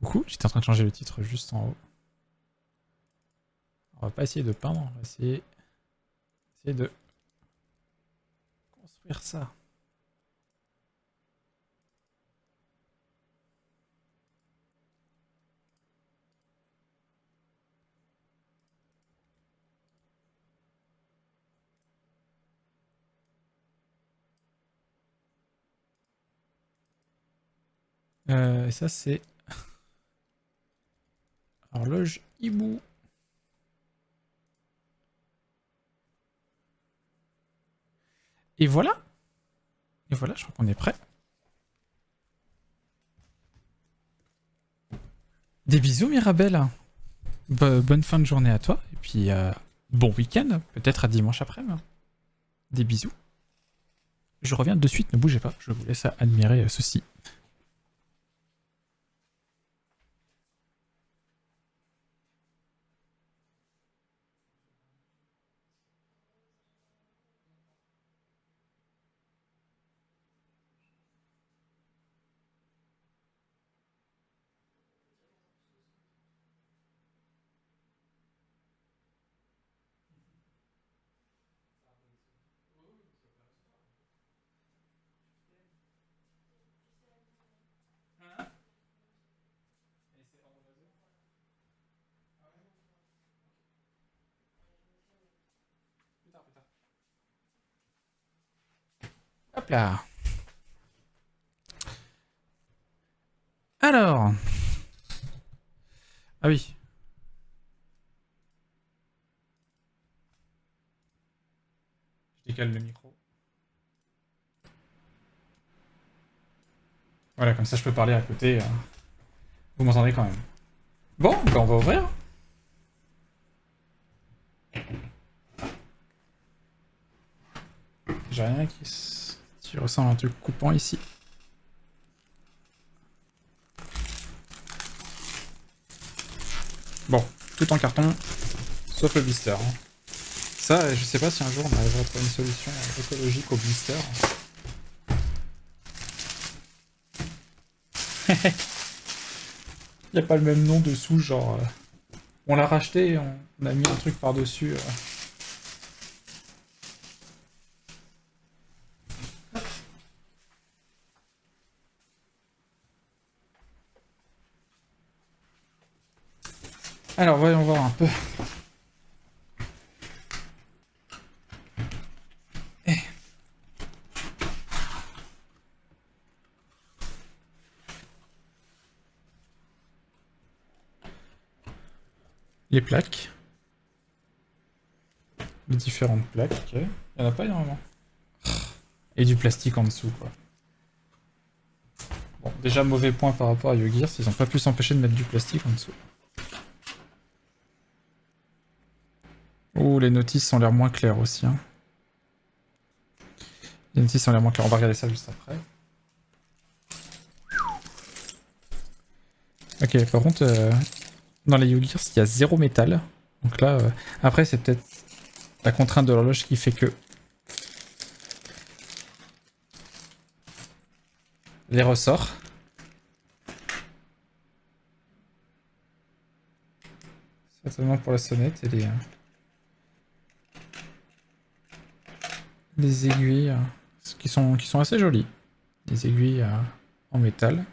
Coucou, j'étais en train de changer le titre juste en haut. On va pas essayer de peindre, on va essayer de construire ça. Et ça c'est horloge hibou. Et voilà. Et voilà, je crois qu'on est prêt. Des bisous Mirabelle. Bonne fin de journée à toi. Et puis bon week-end. Peut-être à dimanche après-midi. Des bisous. Je reviens de suite, ne bougez pas. Je vous laisse admirer ceci. Hop là. Alors. Ah oui. Je décale le micro. Voilà, comme ça je peux parler à côté. Vous m'entendez quand même. Bon, ben on va ouvrir. J'ai rien qui ressemble à un truc coupant ici. Bon, tout en carton, sauf le blister. Hein. Ça, je sais pas si un jour on arrivera à trouver une solution écologique au blister. Il n'y a pas le même nom dessous, genre... on l'a racheté, on a mis un truc par-dessus. Alors, voyons voir un peu. Les plaques. Les différentes plaques, ok. Il n'y en a pas énormément. Et du plastique en dessous, quoi. Bon, déjà mauvais point par rapport à Yogears, ils ont pas pu s'empêcher de mettre du plastique en dessous. Oh, les notices ont l'air moins claires aussi. Hein. Les notices ont l'air moins claires, on va regarder ça juste après. Ok, par contre, dans les Yogears, il y a zéro métal. Donc là, après, c'est peut-être la contrainte de l'horloge qui fait que les ressorts. Certainement pour la sonnette et les aiguilles qui sont assez jolies. Des aiguilles en métal.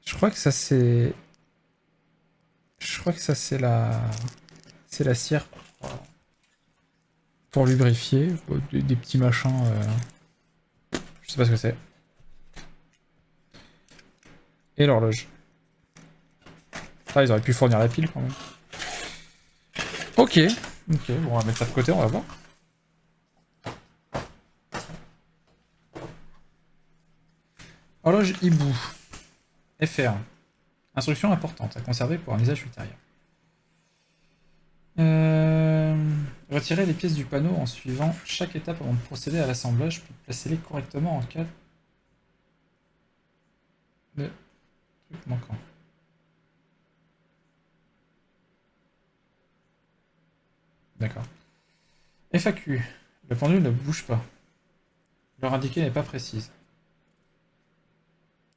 Je crois que ça c'est... Je crois que ça c'est la... C'est la cire pour lubrifier. Des petits machins... Je sais pas ce que c'est. Et l'horloge. Ah, ils auraient pu fournir la pile quand même. Ok. Ok, bon, on va mettre ça de côté, on va voir. Horloge hibou. FR. Instruction importante à conserver pour un usage ultérieur. Retirer les pièces du panneau en suivant chaque étape avant de procéder à l'assemblage pour placer-les correctement en cas de truc manquant. D'accord. FAQ. Le pendule ne bouge pas. L'heure indiquée n'est pas précise.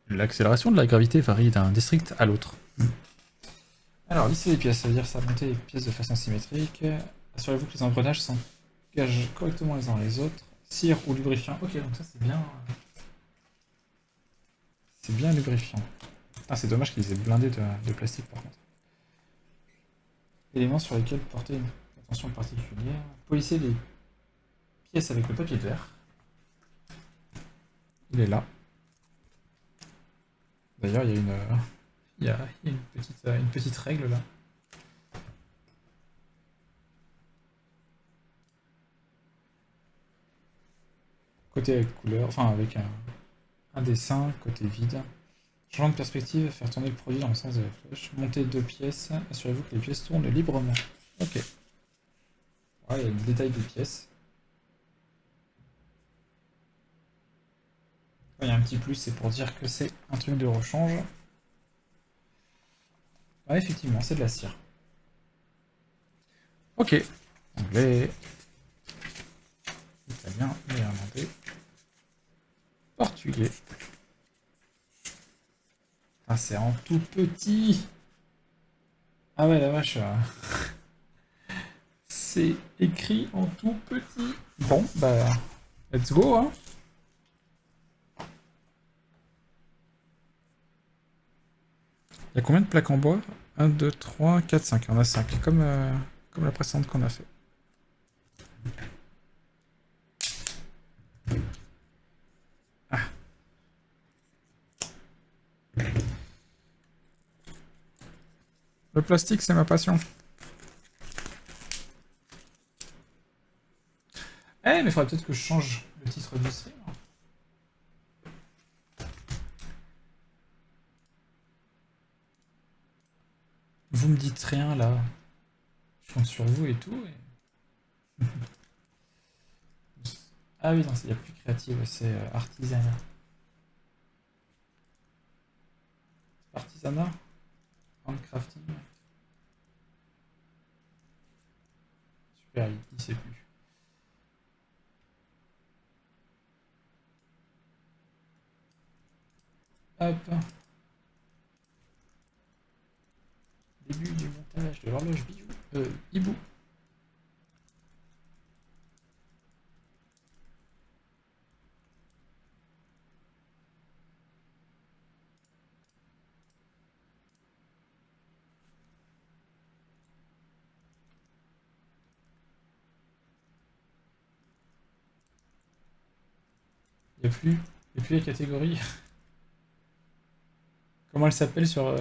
L'accélération de la gravité varie d'un district à l'autre. Alors, lisser les pièces, ça veut dire ça monter les pièces de façon symétrique. Assurez-vous que les engrenages s'engagent correctement les uns les autres. Cire ou lubrifiant. Ok, donc ça c'est bien. C'est bien lubrifiant. Ah, c'est dommage qu'ils aient blindé de plastique par contre. Éléments sur lesquels porter une attention particulière. Polissez les pièces avec le papier de verre. Il est là. D'ailleurs, il y a une petite règle là. Côté avec couleur, enfin avec un dessin, côté vide. Changeant de perspective, faire tourner le produit dans le sens de la flèche. Monter deux pièces, assurez-vous que les pièces tournent librement. Ok. Ouais, il y a le détail des pièces. Quand il y a un petit plus, c'est pour dire que c'est un truc de rechange. Ouais, effectivement, c'est de la cire. Ok. Anglais. Italien, néerlandais. Portugais. Ah, c'est en tout petit. Ah ouais, la vache. C'est écrit en tout petit. Bon, bah, let's go, hein. Il y a combien de plaques en bois? 1, 2, 3, 4, 5. Il y en a 5, comme la précédente qu'on a fait. Ah. Le plastique, c'est ma passion. Eh, mais faudrait peut-être que je change le titre du stream. Vous me dites rien, là. Je compte sur vous et tout. Ah oui, non, il n'y a plus créatif, c'est artisanat. Artisanat? Handcrafting? Super, il sait plus. Hop. Début du montage de l'horloge hibou. Il n'y a plus les catégories. Comment elle s'appelle sur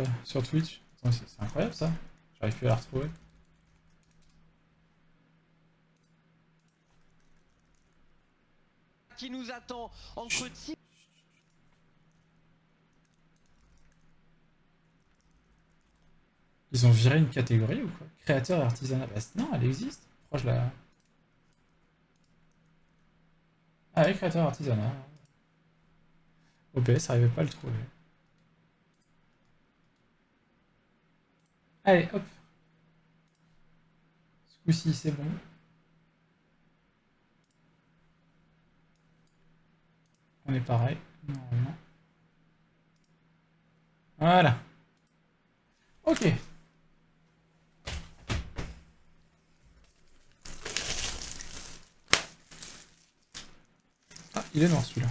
Twitch? C'est incroyable ça. J'arrive plus à la retrouver. Qui nous attend entre Chut. Ils ont viré une catégorie ou quoi? Créateur et artisanat. Bah, non, elle existe. Pourquoi je la... Ah oui, créateur et artisanat. OBS, n'arrivait pas à le trouver. Allez, hop. Ce coup-ci, c'est bon. On est pareil. Normalement. Voilà. Ok. Ah, il est noir celui-là.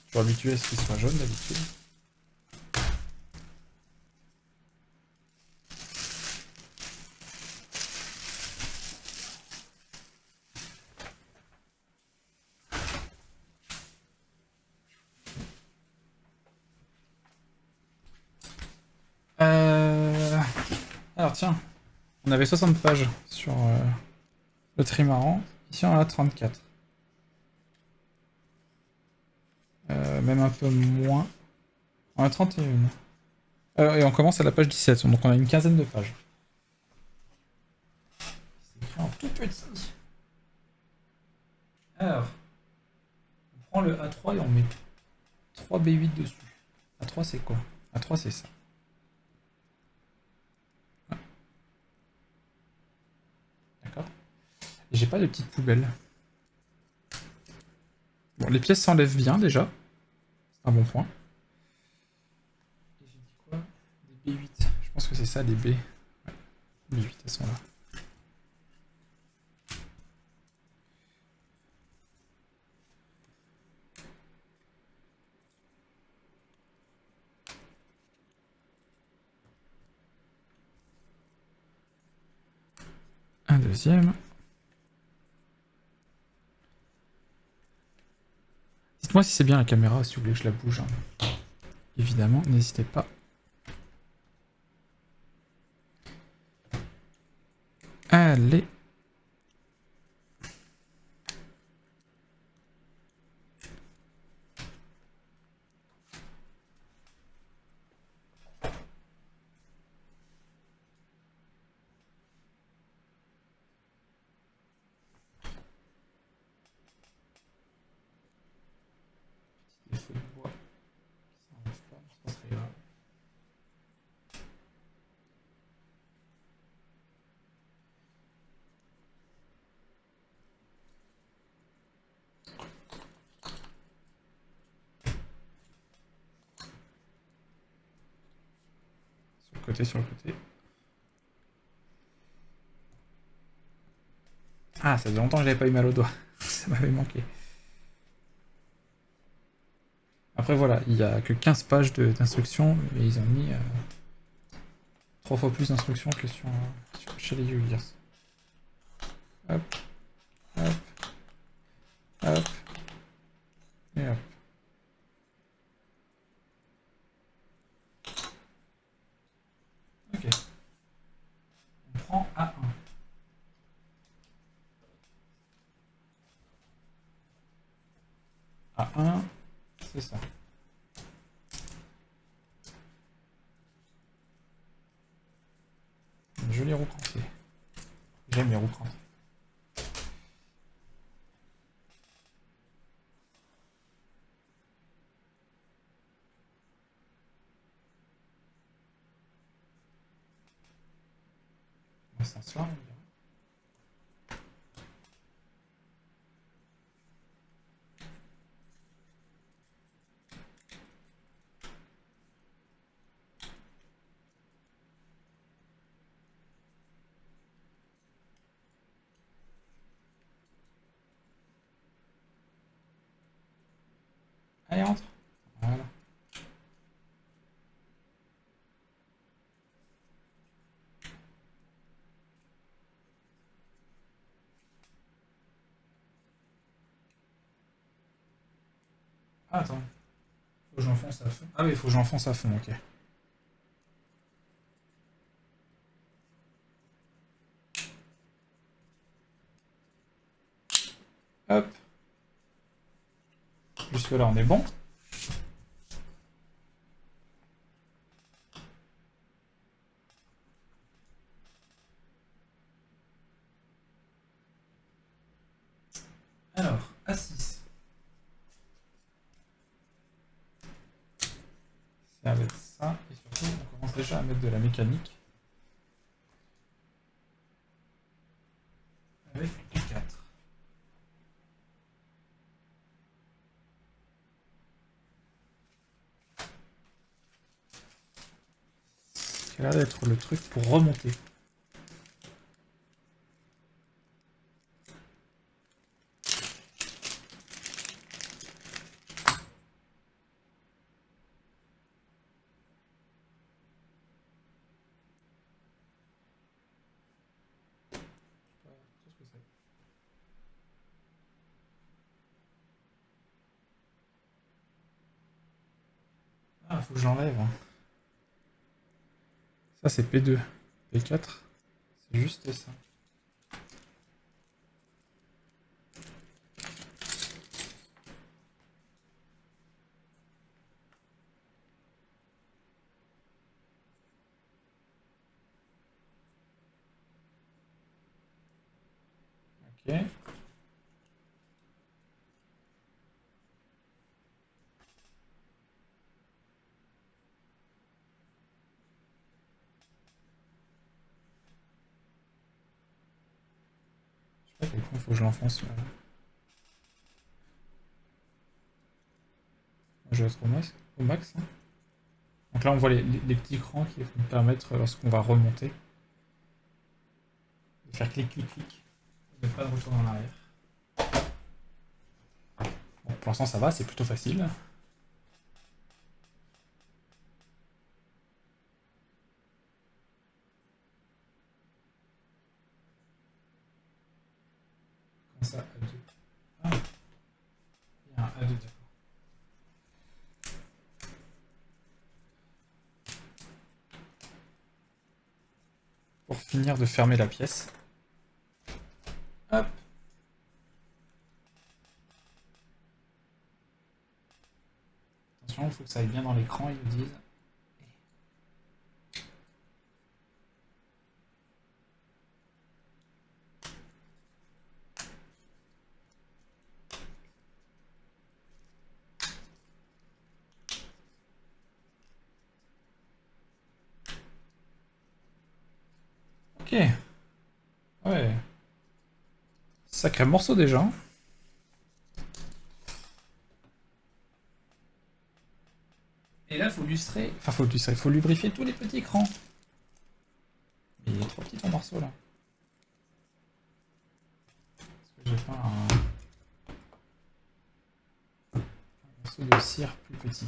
Je suis habitué à ce qu'il soit jaune d'habitude. Alors tiens, on avait 60 pages sur le trimaran. Ici on en a 34. Même un peu moins. On a 31. Et on commence à la page 17, donc on a une quinzaine de pages. C'est écrit en tout petit. Alors, on prend le A3 et on met 3 B8 dessus. A3 c'est quoi? A3 c'est ça. Ah. D'accord. Et j'ai pas de petite poubelle. Bon, les pièces s'enlèvent bien déjà. C'est un bon point. Et j'ai dit quoi? Des B8. Je pense que c'est ça, les B. Ouais. B8, elles sont là. Un deuxième. Dites-moi si c'est bien la caméra, si vous voulez que je la bouge. Hein. Évidemment, n'hésitez pas. Allez. Des feux de bois. Ça n'arrive pas, c'est pas très grave. Sur le côté, sur le côté. Ah, ça faisait longtemps que j'avais pas eu mal au doigt. Ça m'avait manqué. Après voilà, il n'y a que 15 pages d'instructions, mais ils ont mis 3 fois plus d'instructions que chez les Yugias. Hop, hop, hop, et hop. Ok. On prend A1. A1, c'est ça. Une jolie roue crantée. J'aime les roues crantées. Dans ce sens-là, on dirait. Allez, entre. Voilà. Ah, attends. Faut que j'enfonce à fond. Ah oui, faut que j'enfonce à fond, ok. Hop. Jusque là, on est bon. Alors, A6. C'est avec ça, et surtout, on commence déjà à mettre de la mécanique. Avec E4. Qui a l'air d'être le truc pour remonter. Ah, faut que j'enlève. Hein. Ça, c'est P2. P4, c'est juste ça. Ok. Je sais pas à quel point il faut que je l'enfonce. Là. je vais être au max. Hein. Donc là, on voit les petits crans qui vont nous permettre, lorsqu'on va remonter, de faire clic, clic, clic. De pas de retour en arrière. Bon, pour l'instant, ça va, c'est plutôt facile. Comment ça, A2? Ah, il y a un A2, d'accord. Pour finir de fermer la pièce. Hop. Attention, il faut que ça aille bien dans l'écran, ils nous disent. Ok. Ouais. Sacré morceau déjà. Hein. Et là, faut lustrer. Enfin, faut lustrer. Faut lubrifier tous les petits crans. Mais il est trop petit ton morceau là. Est-ce que j'ai pas un morceau de cire plus petit?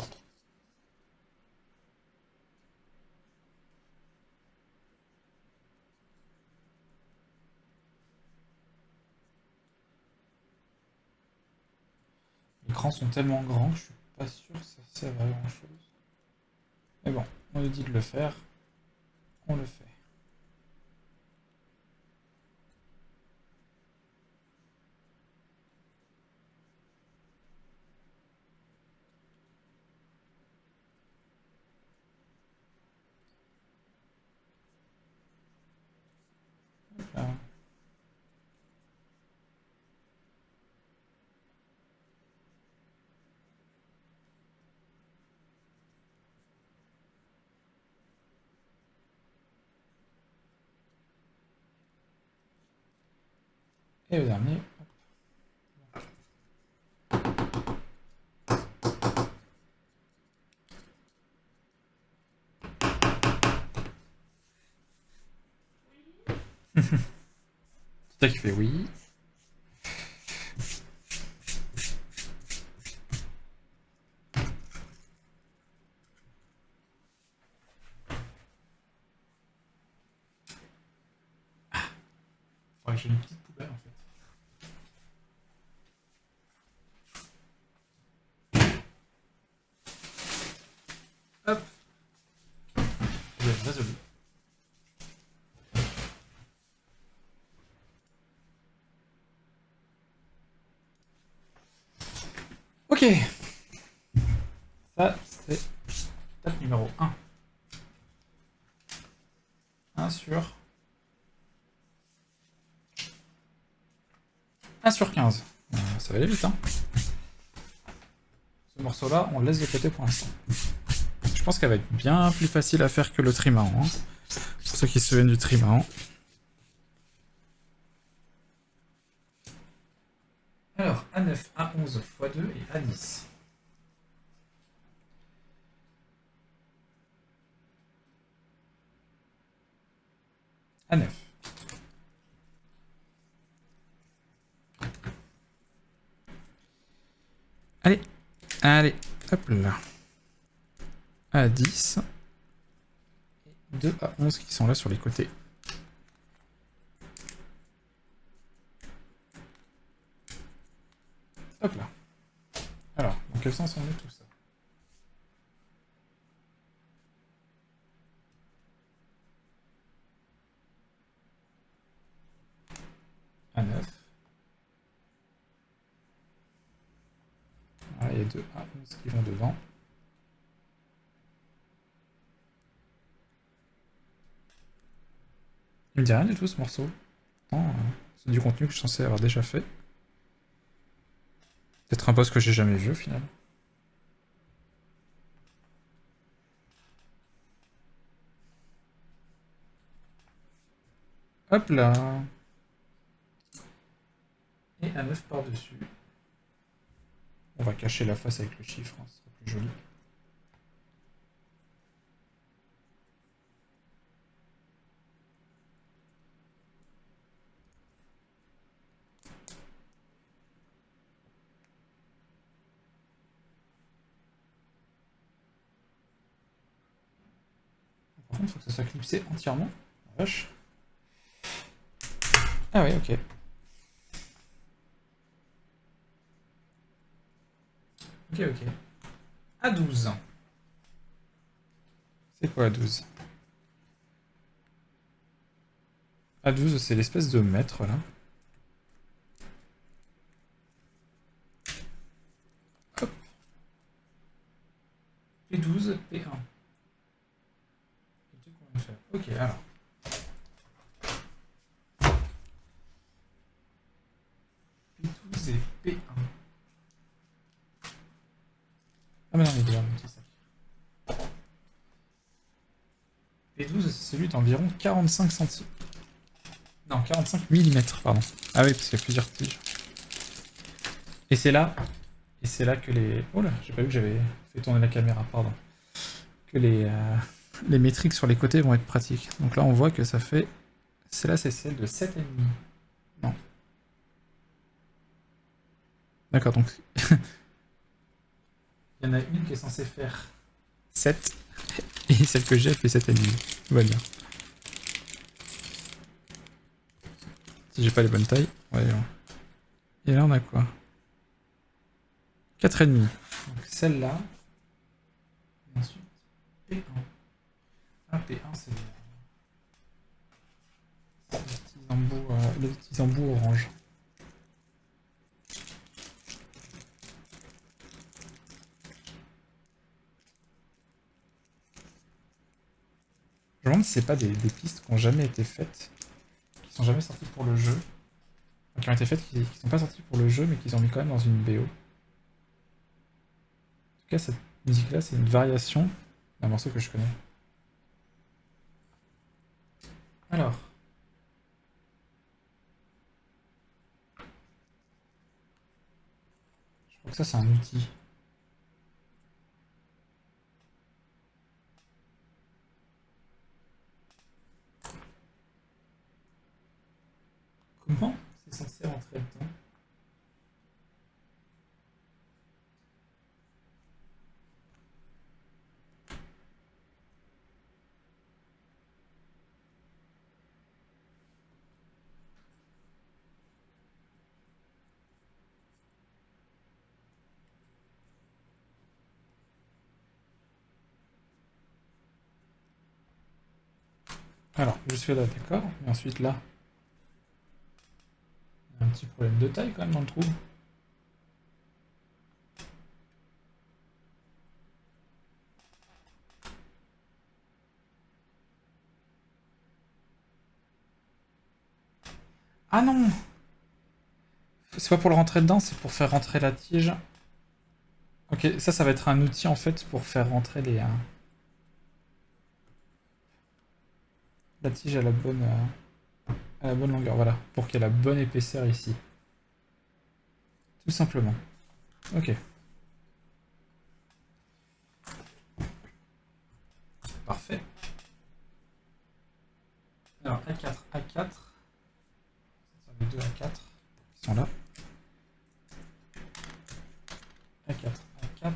Les crans sont tellement grands que je suis pas sûr que ça serve à grand chose. Mais bon, on nous dit de le faire. On le fait. Là. Et le dernier. C'est ça qui fait oui. Faudrait que j'ai une petite poubelle en fait. Hop. Problème résolu. Ok. Ça, c'est étape numéro 1. 1 sur 1 sur 15. Ça va aller vite, hein. Ce morceau-là, on le laisse de côté pour l'instant. Je pense qu'elle va être bien plus facile à faire que le trimaran. Hein. Pour ceux qui se souviennent du trimaran. Alors, A9, A11 x2 et A10. A9. Allez, allez, hop là. A10. Et 2 A11 qui sont là sur les côtés. Hop là. Alors, dans quel sens on met tout ça? A9. Voilà, il y a 2 A11 qui vont devant. Il me dit rien du tout ce morceau. C'est du contenu que je suis censé avoir déjà fait. Peut-être un boss que j'ai jamais vu au final. Hop là. Et A9 par-dessus. On va cacher la face avec le chiffre, hein, ce sera plus joli. Par contre, il faut que ça soit clipsé entièrement. Vache. Ah oui, ok. Ok, ok. A12. C'est quoi A12? A12, c'est l'espèce de mètre, là. Hop. P12, P1. Ok, alors. P12 et P1. Ah mais non, il est là, c'est ça. P12, c'est celui d'environ 45 cm. Non, 45 mm, pardon. Ah oui, parce qu'il y a plusieurs tiges. Et c'est là que les... Oh là, j'ai pas vu que j'avais fait tourner la caméra, pardon. Que les métriques sur les côtés vont être pratiques. Donc là, on voit que ça fait... Celle-là, c'est celle de 7,5. Non. D'accord, donc... Il y en a une qui est censée faire 7, et celle que j'ai, elle fait 7,5. Tout va bien. Si j'ai pas les bonnes tailles, ouais. Et là, on a quoi? 4,5. Donc celle-là. Et ensuite, P1. Ah, P1, c'est le petit embout orange. Je me demande si c'est pas des pistes qui ont jamais été faites, qui sont jamais sorties pour le jeu. Enfin, qui ont été faites, qui sont pas sorties pour le jeu, mais qu'ils ont mis quand même dans une BO. En tout cas, cette musique-là, c'est une variation d'un morceau que je connais. Alors. Je crois que ça, c'est un outil. Comment c'est censé rentrer dedans? Alors, je suis là, d'accord. Mais ensuite, là, il y a un petit problème de taille quand même dans le trou. Ah non! C'est pas pour le rentrer dedans, c'est pour faire rentrer la tige. Ok, ça va être un outil en fait pour faire rentrer la tige à la bonne longueur, voilà, pour qu'il y ait la bonne épaisseur ici. Tout simplement. Ok. Parfait. Alors, A4, A4. Ça les deux A4 qui sont là. A4, A4.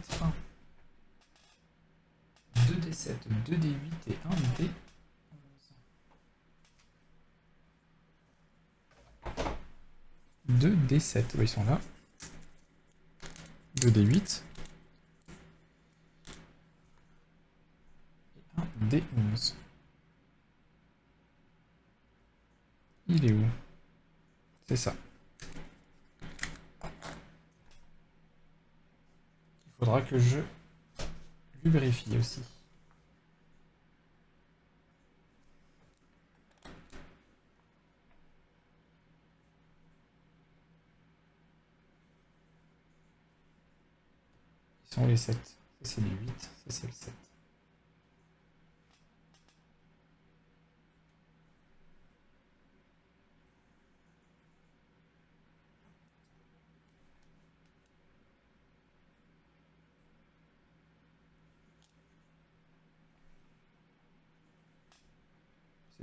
2D7, 2D8 et 1D. 2D7, oui, ils sont là. 2D8. Et 1D11. Il est où? C'est ça. Il faudra que je lubrifie aussi. Ils sont les 7. Ça c'est les 8, ça c'est le 7.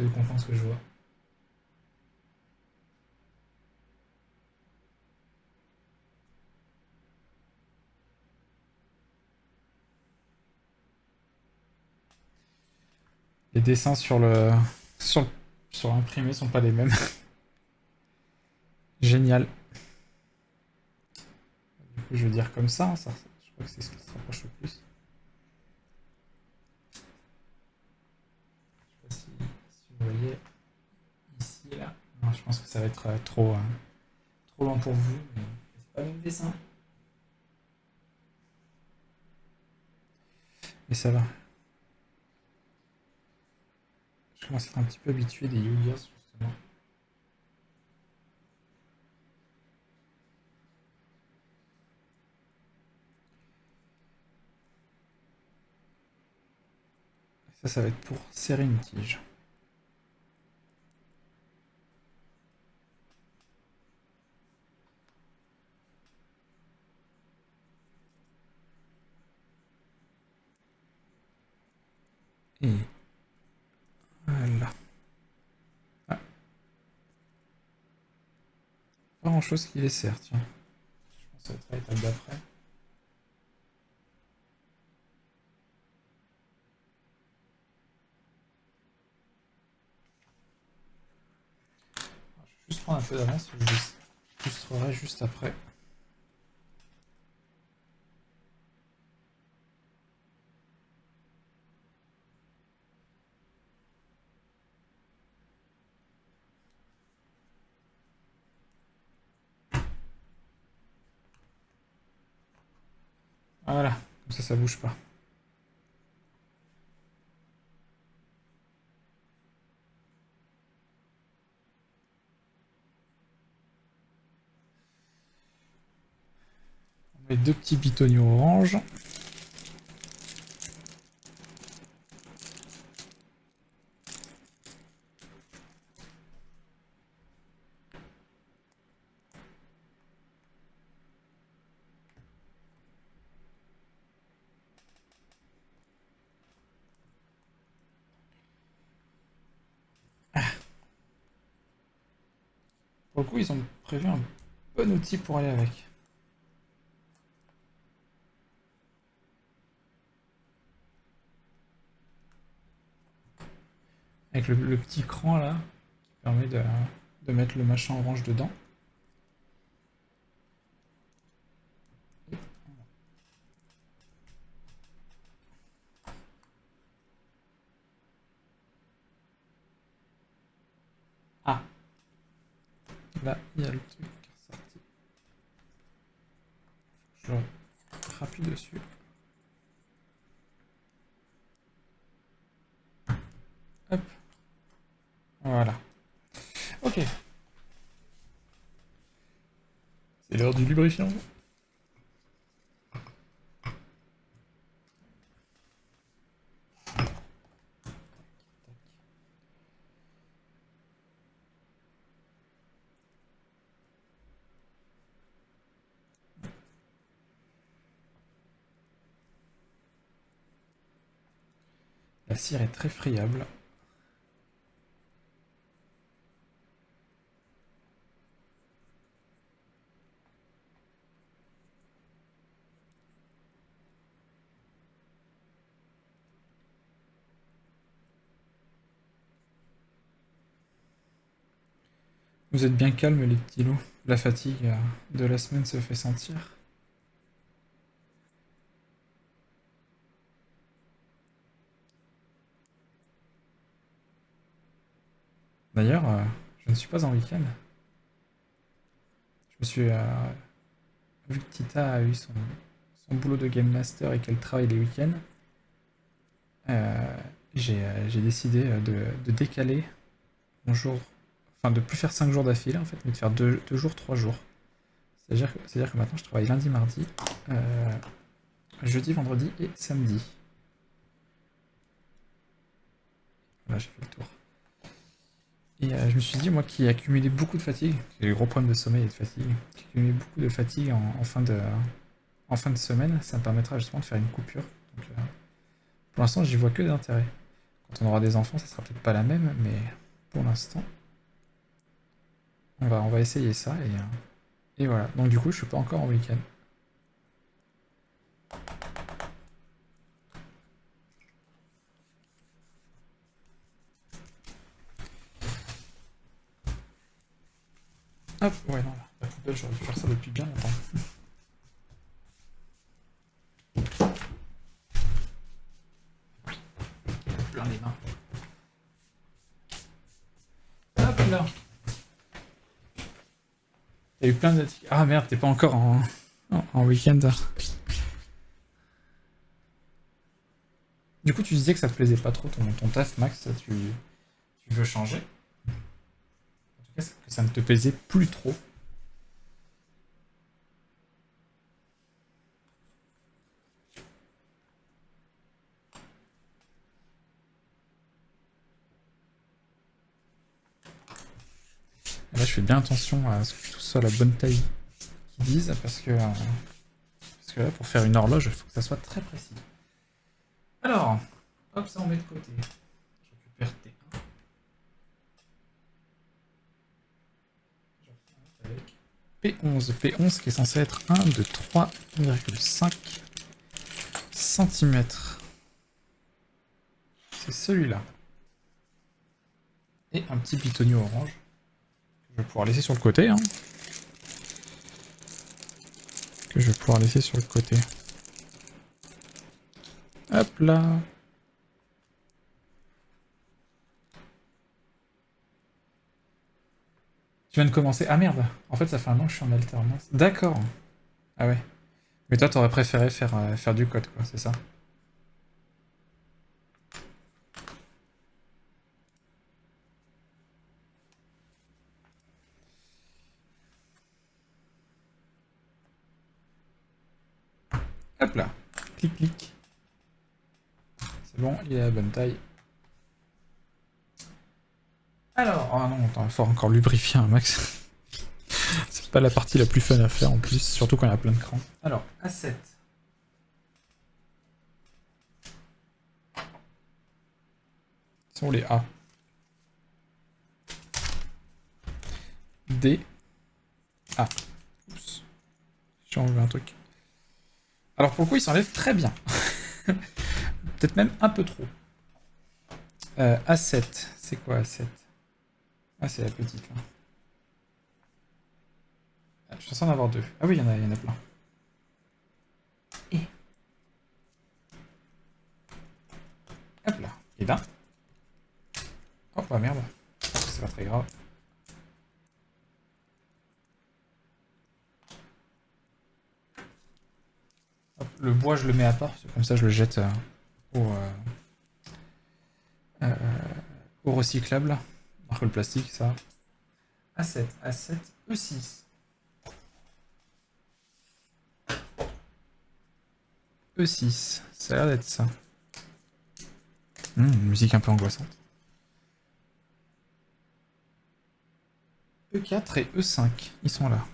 C'est de confiance que je vois. Les dessins sur, sur l'imprimé sont pas les mêmes. Génial. Du coup, je vais dire comme ça, hein, je crois que c'est ce qui se rapproche le plus. Je sais pas si vous voyez ici, là. Non, je pense que ça va être trop lent pour vous, mais c'est pas le même dessin. Mais ça va. Je commence à être un petit peu habitué des Yu-Gi-Oh! Justement. Ça va être pour serrer une tige. Et voilà. Ah, pas grand chose qui les sert, tiens. Je pense que ça va être l'étape d'après. Je vais juste prendre un peu d'avance, je illustrerai juste après. Voilà, comme ça bouge pas. On met deux petits pitonios orange. Pour le coup, ils ont prévu un bon outil pour aller avec. Avec le petit cran là, qui permet de mettre le machin orange dedans. Ah, là, il y a le truc qui est ressorti. Je rappuie dessus. Hop. Voilà. Ok. C'est l'heure du lubrifiant. La cire est très friable. Vous êtes bien calmes les petits loups. La fatigue de la semaine se fait sentir. D'ailleurs, je ne suis pas en week-end. Je me suis... vu que Tita a eu son boulot de Game Master et qu'elle travaille les week-ends, j'ai décidé de décaler mon jour... Enfin, de plus faire 5 jours d'affilée, en fait, mais de faire 2 jours, 3 jours. C'est-à-dire que maintenant, je travaille lundi, mardi, jeudi, vendredi et samedi. Voilà, j'ai fait le tour. Et je me suis dit, moi qui ai accumulé beaucoup de fatigue, j'ai des gros problèmes de sommeil et de fatigue, j'ai accumulé beaucoup de fatigue en fin de semaine, ça me permettra justement de faire une coupure. Donc, pour l'instant, j'y vois que des intérêts. Quand on aura des enfants, ça sera peut-être pas la même, mais pour l'instant, on va essayer ça et voilà. Donc du coup, je suis pas encore en week-end. Hop, ouais, non, la poubelle, j'aurais dû faire ça depuis bien longtemps. Plein les mains. Hop là. T'as eu plein de... Ah merde, t'es pas encore en week-end. Du coup, tu disais que ça te plaisait pas trop ton taf, Max, tu veux changer. En tout cas, que ça ne te plaisait plus trop. Et là, je fais bien attention à ce que tout soit la bonne taille qu'ils disent, parce que là, pour faire une horloge, il faut que ça soit très précis. Alors, hop, ça on met de côté. Je récupère T1. Avec P11. P11 qui est censé être 1 de 3,5 cm. C'est celui-là. Et un petit pitonio orange. Que je vais pouvoir laisser sur le côté. Hein. Que je vais pouvoir laisser sur le côté. Hop là. Tu viens de commencer. Ah merde. En fait, ça fait un an que je suis en alternance. D'accord. Ah ouais. Mais toi, t'aurais préféré faire du code, quoi, c'est ça? Hop là. Clic, clic. C'est bon, il est à la bonne taille. Alors, oh non, attends, il faut encore lubrifier un max. C'est pas la partie la plus fun à faire en plus, surtout quand il y a plein de crans. Alors, A7. Sont les A. D. A. Oups. J'ai enlevé un truc. Alors pour le coup, il s'enlève très bien. Peut-être même un peu trop. A7. C'est quoi A7? Ah, c'est la petite là. Ah, je suis censé en avoir deux. Ah oui, il y en a plein. Et. Hop là. Et là. Oh bah merde. C'est pas très grave. Hop, le bois, je le mets à part, parce que comme ça, je le jette au, euh, au recyclable. Alors que le plastique, ça. A7, A7, E6. E6, ça a l'air d'être ça. Musique un peu angoissante. E4 et E5, ils sont là.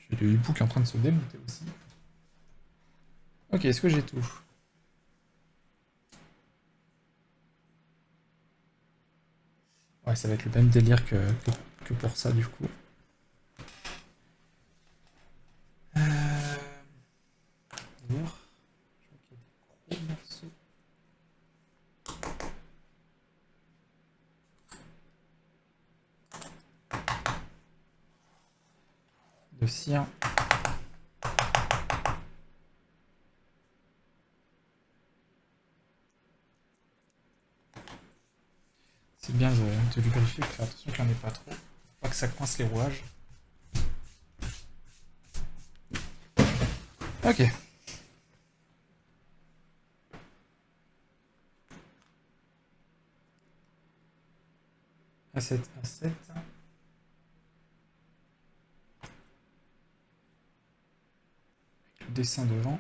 J'ai le hibou qui est en train de se démonter aussi. Ok, est-ce que j'ai tout? Ouais, ça va être le même délire que pour ça, du coup. Voir. Je vois qu'il y a des gros morceaux. De cire. C'est bien de lubrifier, de faire attention qu'il n'y en ait pas trop. Faut pas que ça coince les rouages. Ok. A7, A7. Le dessin devant.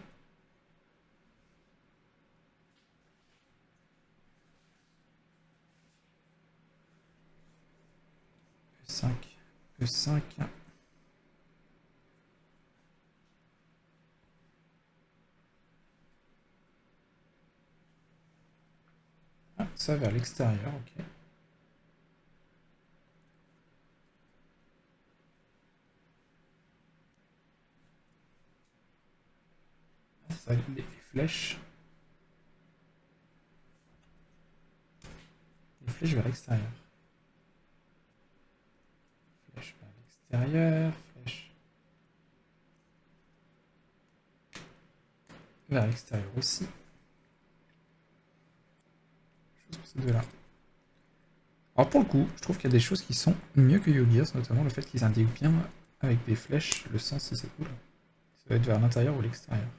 plus 5. Ah, ça vers l'extérieur, ok. Ça, les flèches. Les flèches vers l'extérieur. Flèche vers l'extérieur. Flèche vers l'extérieur aussi. Chose pour ces deux-là. Alors pour le coup, je trouve qu'il y a des choses qui sont mieux que Yu-Gi-Oh! Notamment le fait qu'ils indiquent bien avec des flèches le sens si c'est cool. Ça va être vers l'intérieur ou l'extérieur.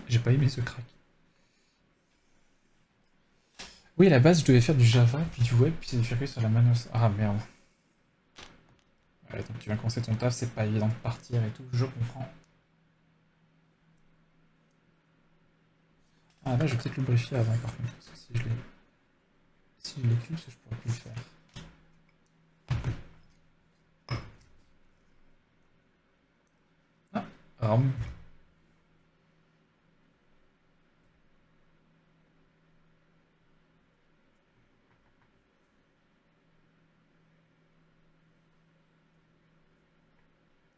J'ai pas aimé ce crack. Oui, à la base, je devais faire du Java, puis du web, puis c'est du sur la Manos. Ah merde. Ouais, donc tu viens commencer ton taf, c'est pas évident de partir et tout, je comprends. Ah là, je vais peut-être lubrifier avant par contre, parce que si je l'éclipse, je pourrais plus le faire. Ah, Ram.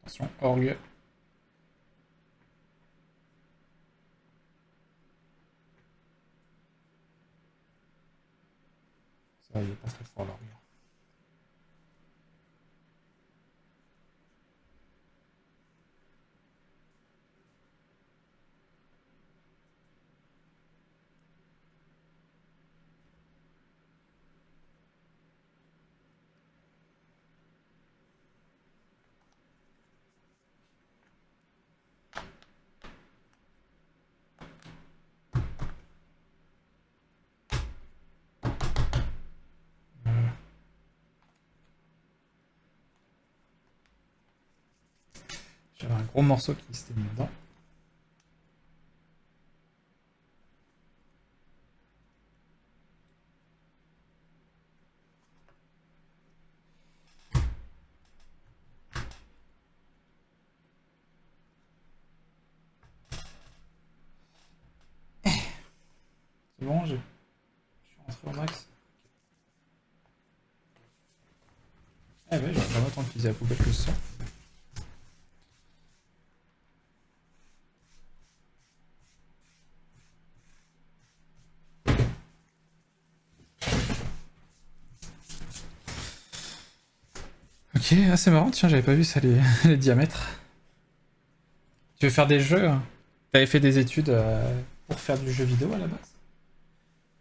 Attention, orgue. Ça, il est pas très fort l'orgue. J'avais un gros morceau qui s'était mis dedans. C'est bon, je suis rentré au max. Eh ouais, j'aurais vraiment tant d'utiliser la poubelle que ce soir. Ok, ah, c'est marrant, tiens, j'avais pas vu ça, les diamètres. Tu veux faire des jeux, hein? T'avais fait des études pour faire du jeu vidéo à la base?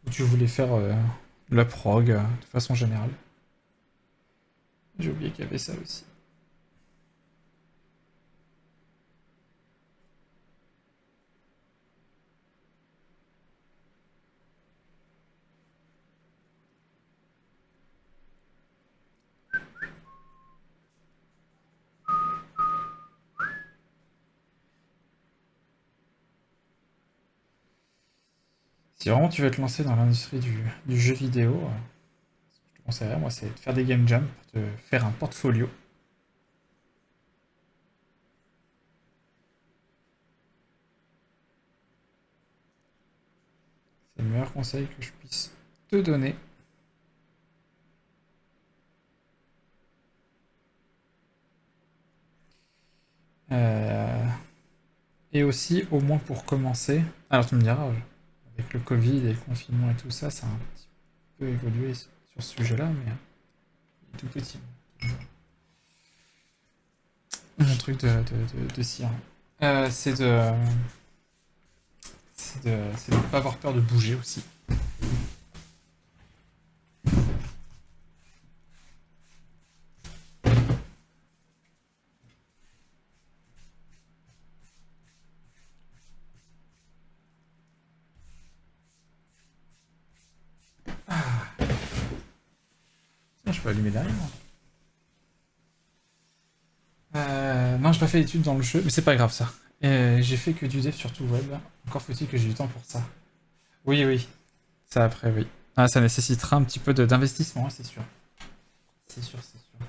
Ou tu voulais faire de la prog de façon générale? J'ai oublié qu'il y avait ça aussi. Si vraiment tu veux te lancer dans l'industrie du jeu vidéo, ce que je te conseillerais, moi, c'est de faire des game jams pour te faire un portfolio. C'est le meilleur conseil que je puisse te donner. Et aussi, au moins pour commencer, alors tu me diras, avec le Covid et le confinement et tout ça, ça a un petit peu évolué sur ce sujet-là, mais il est tout petit. Mon truc de cire. C'est de ne pas avoir peur de bouger aussi. Tiens, je peux allumer derrière. Non, j'ai pas fait d'études dans le jeu, mais c'est pas grave ça. J'ai fait que du dev sur tout web. Encore faut-il que j'ai du temps pour ça. Oui, oui. Ça après, oui. Ah, ça nécessitera un petit peu d'investissement, c'est sûr. C'est sûr, c'est sûr.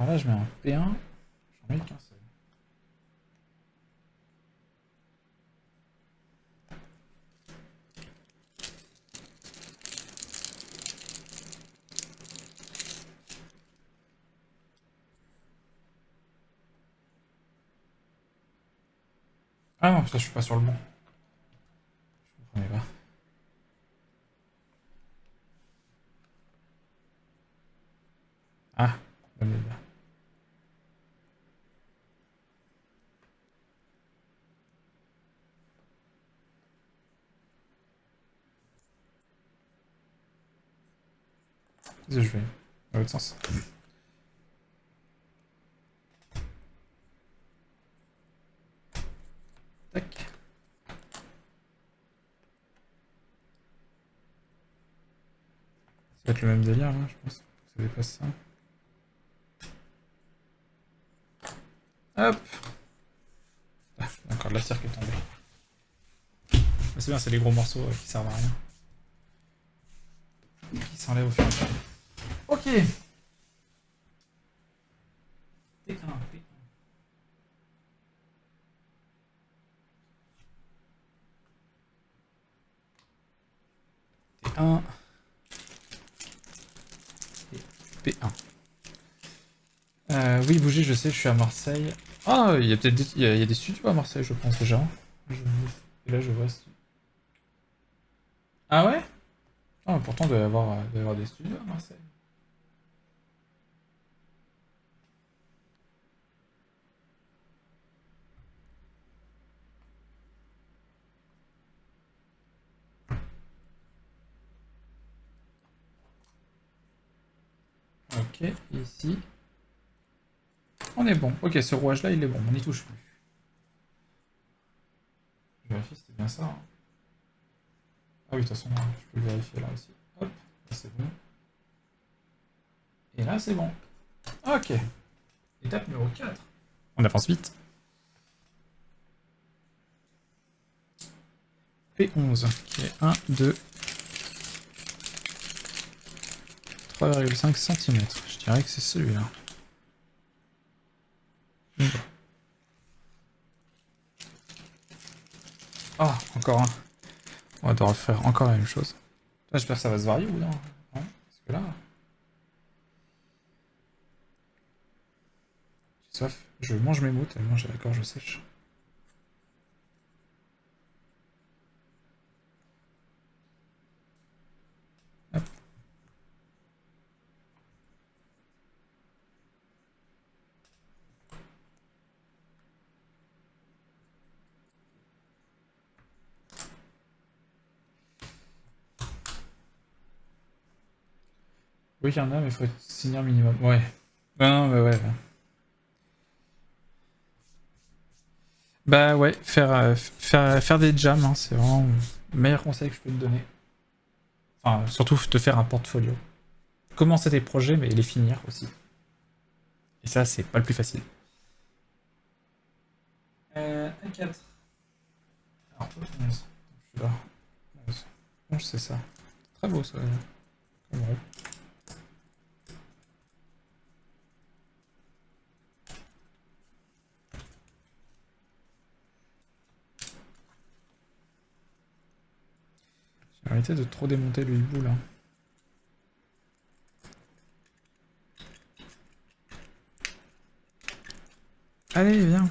Alors là, je mets un P1. J'en mets qu'un seul. Ah non, ça, je suis pas sur le bon. Je comprenais pas. Ah, bonne idée. Je vais dans l'autre sens. Tac. Ça va être le même délire, là, je pense. Ça dépasse ça. Hop. Ah, encore de la cire qui est tombée. Mais c'est bien, c'est les gros morceaux qui servent à rien. Qui s'enlèvent au fur et à mesure. Ok. P1, P1. Et P1. Oui, bouger, je sais, je suis à Marseille. Ah, il y a peut-être des... il y a des studios à Marseille, je pense déjà. Et là, je vois... Ah ouais? Ah, pourtant, il doit y avoir des studios à Marseille. Ok, ici. On est bon. Ok, ce rouage-là, il est bon. On n'y touche plus. Je vérifie, c'était bien ça. Hein. Ah oui, de toute façon, je peux le vérifier là aussi. Hop, là c'est bon. Et là, c'est bon. Ok. Étape numéro 4. On avance vite. P11, qui est 1, 2, 3,5 cm. Je dirais que c'est celui-là. Ah, encore un. On va devoir faire encore la même chose. J'espère que ça va se varier ou non. Hein, parce que là... J'ai soif. Je mange mes mots tellement j'ai la gorge sèche. Hop. Oui, il y en a, mais il faut signer un minimum. Ouais. Non, mais ouais. Bah ouais, faire des jams, hein, c'est vraiment le meilleur conseil que je peux te donner. Enfin, surtout te faire un portfolio. Commencer tes projets, mais les finir aussi. Et ça, c'est pas le plus facile. A4. Alors, 11. Je suis là. 11. 11, c'est ça. Très beau, ça. Comme rond. J'ai arrêté de trop démonter le hibou, là. Allez, viens.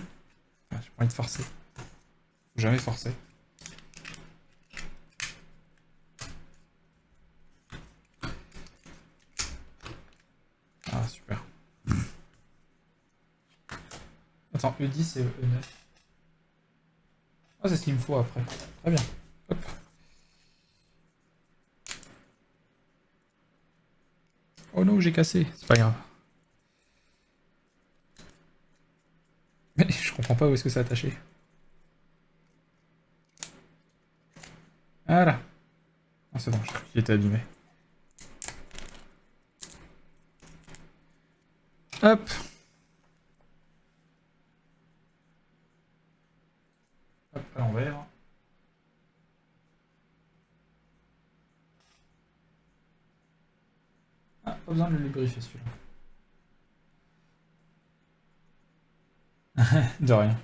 Ah, j'ai pas envie de forcer. Faut jamais forcer. Ah, super. Attends, E10 et E9. Ah, c'est ce qu'il me faut après. Très bien. Hop. Oh non, j'ai cassé. C'est pas grave. Mais je comprends pas où est-ce que c'est attaché. Voilà. Ah, c'est bon, il était abîmé. Hop. Hop, à l'envers. Ah, pas besoin de le lubrifier celui-là. De rien.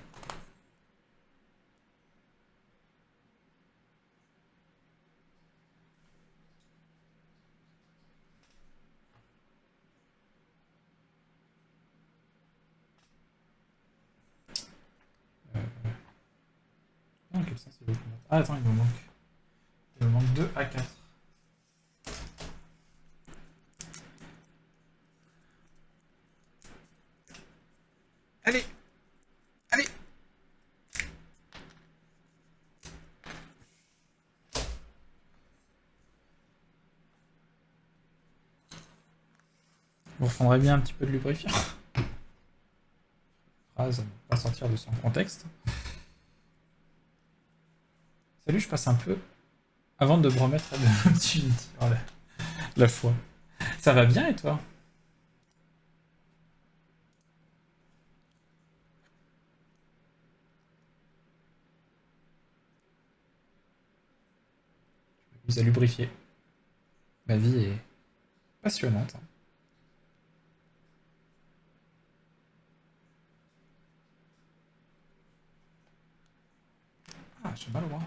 Non, quel sens il veut qu'on mette. Ah, attends, il me manque 2 A4. Allez! Allez! Vous reprendrez bien un petit peu de lubrifiant. Phrase à ne pas sortir de son contexte. Salut, je passe un peu avant de me remettre à de l'Unity. Oh, la foi. Ça va bien et toi? Je m'amuse à lubrifier. Ma vie est passionnante. Ah, j'ai mal au bras.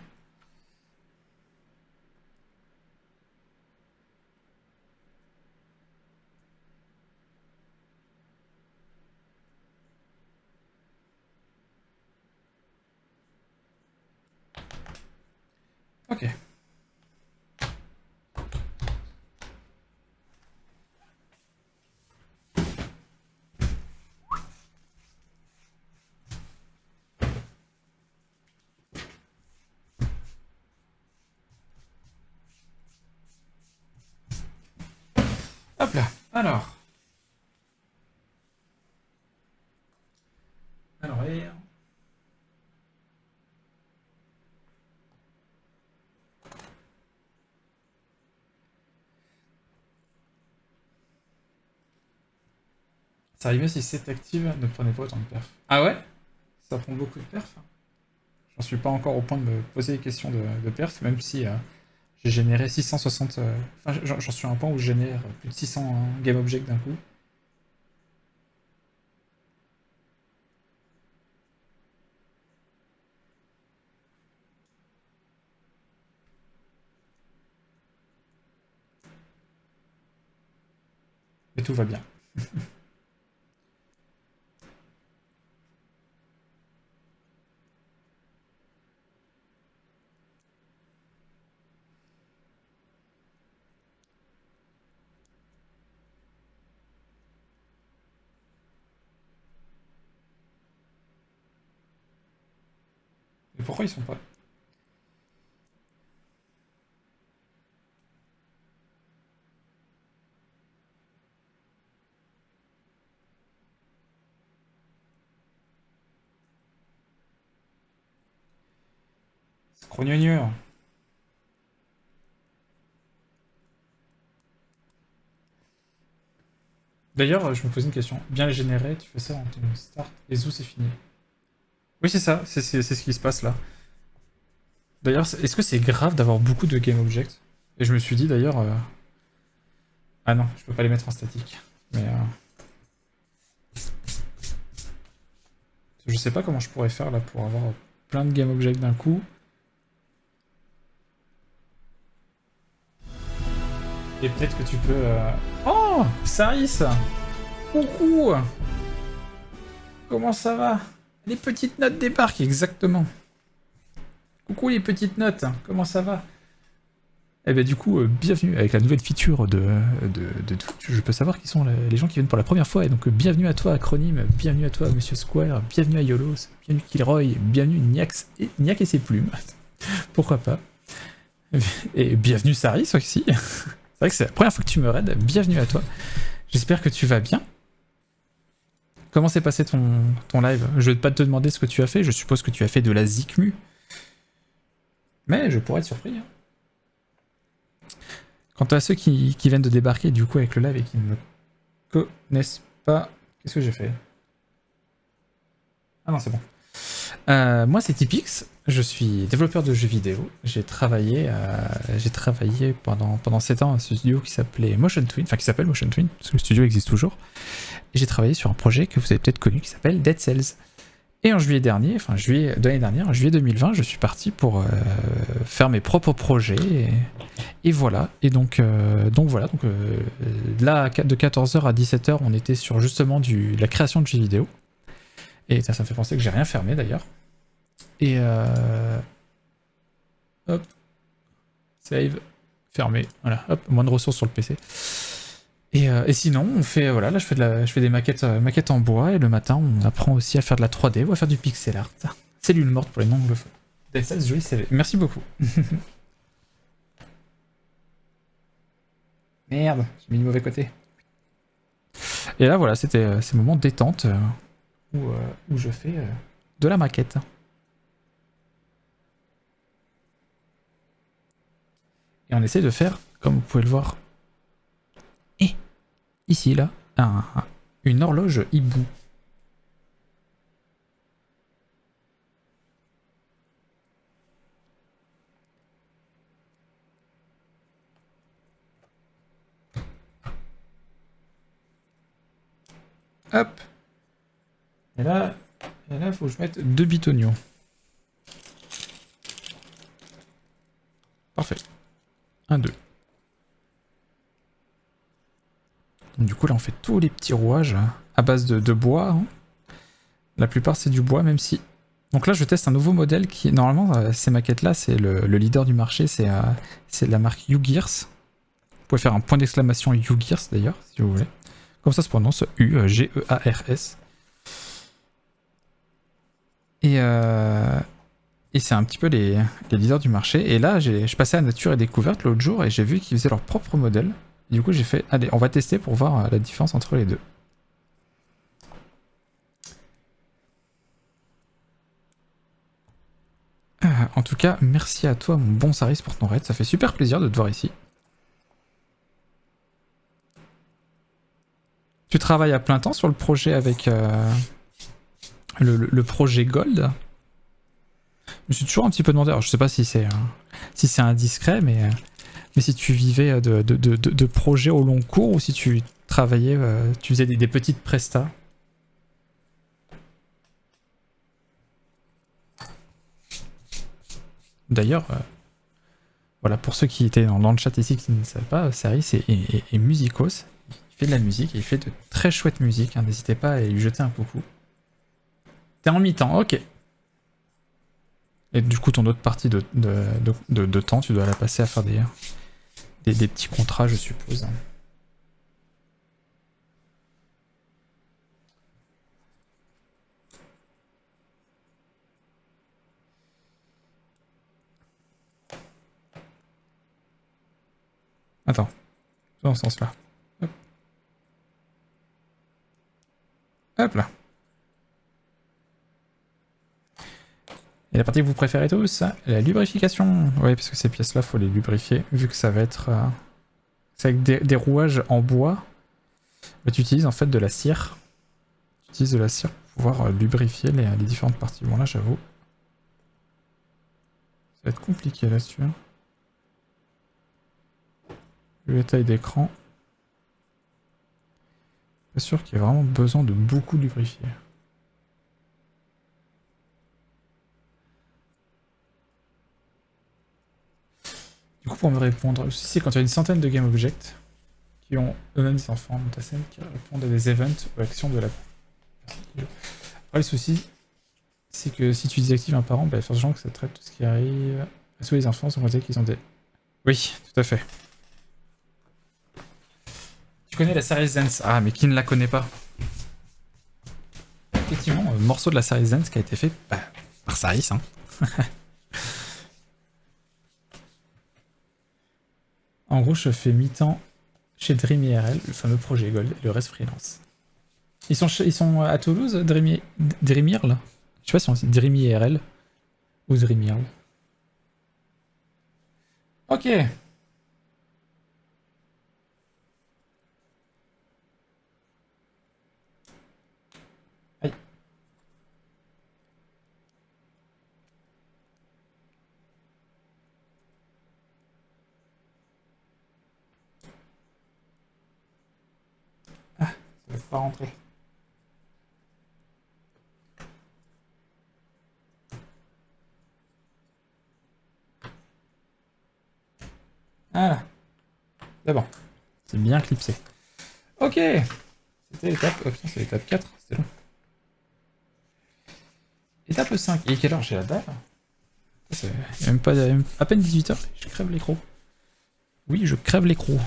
Ok. Hop là. Alors. Et... Ça arrive mieux si c'est active, ne prenez pas autant de perf. Ah ouais? Ça prend beaucoup de perf? J'en suis pas encore au point de me poser des questions de perf, même si j'ai généré 660... Enfin, j'en suis à un point où je génère plus de 600 game objects d'un coup. Et tout va bien. Mais pourquoi ils sont pas... Scrognonieux. D'ailleurs, je me posais une question. Bien les générer, tu fais ça en ton start, et zou c'est fini. Oui, c'est ça, c'est ce qui se passe là. D'ailleurs, est-ce que c'est grave d'avoir beaucoup de game objects? Et je me suis dit d'ailleurs... Ah non, je peux pas les mettre en statique. Mais... Je sais pas comment je pourrais faire là pour avoir plein de game objects d'un coup. Et peut-être que tu peux... Oh, Saris! Coucou! Comment ça va? Les petites notes débarquent, exactement. Coucou les petites notes, comment ça va? Eh ben du coup, bienvenue avec la nouvelle feature de Twitch. Je peux savoir qui sont les gens qui viennent pour la première fois. Et donc bienvenue à toi Acronyme, bienvenue à toi Monsieur Square, bienvenue à Yolos, bienvenue Kilroy, bienvenue Niax et ses plumes. Pourquoi pas? Et bienvenue Saris aussi. C'est vrai que c'est la première fois que tu me raides. Bienvenue à toi. J'espère que tu vas bien. Comment s'est passé ton live? Je vais pas te demander ce que tu as fait. Je suppose que tu as fait de la zikmu. Mais je pourrais être surpris. Hein. Quant à ceux qui viennent de débarquer du coup avec le live et qui ne me connaissent pas... Qu'est-ce que j'ai fait? Ah non, c'est bon. Moi, c'est Tipix. Je suis développeur de jeux vidéo. J'ai travaillé pendant 7 ans dans un studio qui s'appelait Motion Twin, enfin qui s'appelle Motion Twin, parce que le studio existe toujours. Et j'ai travaillé sur un projet que vous avez peut-être connu qui s'appelle Dead Cells. Et en juillet dernier, enfin juillet de l'année dernière, en juillet 2020, je suis parti pour faire mes propres projets. Et voilà. Et donc voilà. Donc là, de 14h à 17h, on était sur justement de la création de jeux vidéo. Et ça me fait penser que j'ai rien fermé d'ailleurs. Et hop, save, fermé. Voilà, hop, moins de ressources sur le PC. Et sinon, on fait, voilà, là je fais des maquettes en bois, et le matin on apprend aussi à faire de la 3D ou à faire du pixel art. C'est l'une morte pour les non-anglophones. Ça, c'est joli CV. Merci beaucoup. Merde, j'ai mis le mauvais côté. Et là voilà, c'était ces moments détente où je fais de la maquette. Et on essaie de faire, comme vous pouvez le voir, ici là, une horloge hibou. Hop. Et là, faut que je mette 2 bitonions. Parfait. 1, 2. Donc, du coup, là, on fait tous les petits rouages à base de bois. Hein. La plupart, c'est du bois, même si... Donc là, je teste un nouveau modèle qui... Normalement, ces maquettes-là, c'est le leader du marché, c'est la marque U-Gears. Vous pouvez faire un point d'exclamation U-Gears, d'ailleurs, si vous voulez. Comme ça se prononce, U-G-E-A-R-S. Et c'est un petit peu les leaders du marché. Et là, je passais à Nature et Découverte l'autre jour et j'ai vu qu'ils faisaient leur propre modèle. Et du coup, j'ai fait, allez, on va tester pour voir la différence entre les deux. En tout cas, merci à toi, mon bon Saris, pour ton raid. Ça fait super plaisir de te voir ici. Tu travailles à plein temps sur le projet avec le projet Gold. Je me suis toujours un petit peu demandé, alors je sais pas si c'est indiscret, mais si tu vivais de projets au long cours ou si tu travaillais, tu faisais des petites prestas. D'ailleurs, voilà, pour ceux qui étaient dans le chat ici qui ne savent pas, Saris est musicos. Il fait de la musique et il fait de très chouette musique. Hein, n'hésitez pas à lui jeter un coucou. T'es en mi-temps, ok. Et du coup, ton autre partie de temps, tu dois la passer à faire des petits contrats, je suppose. Attends, dans ce sens-là. Hop. Hop là. Et la partie que vous préférez tous, la lubrification. Oui, parce que ces pièces-là, faut les lubrifier, vu que ça va être... c'est avec des rouages en bois. Bah, tu utilises en fait de la cire. Tu utilises de la cire pour pouvoir lubrifier les différentes parties. Bon là, j'avoue. Ça va être compliqué là-dessus. Vu la taille d'écran. Pas sûr qu'il y ait vraiment besoin de beaucoup lubrifier. Du coup, pour me répondre, le souci c'est quand il y a une centaine de game objects qui ont eux-mêmes des enfants dans ta scène qui répondent à des events ou actions de la... Après, le souci, c'est que si tu désactives un parent, bah, il y a forcément que ça traite tout ce qui arrive. Tous les enfants sont considérés qu'ils ont des... Oui, tout à fait. Tu connais la série Zen's? Ah, mais qui ne la connaît pas? Effectivement, morceau de la série Zen's qui a été fait par Saris, hein. En gros, je fais mi-temps chez Dream IRL, le fameux projet Gold, et le reste freelance. Ils sont à Toulouse, Dream IRL? Je sais pas si on dit Dream IRL ou Dream IRL. Ok. Aïe. Ah, ça va pas rentrer. Voilà. C'est bon. C'est bien clipsé. Ok. C'était l'étape... Oh putain, c'est l'étape 4. C'était long. Étape 5. Et quelle heure j'ai la dalle? Il y a même pas... à peine 18h. Je crève l'écrou. Oui, je crève l'écrou.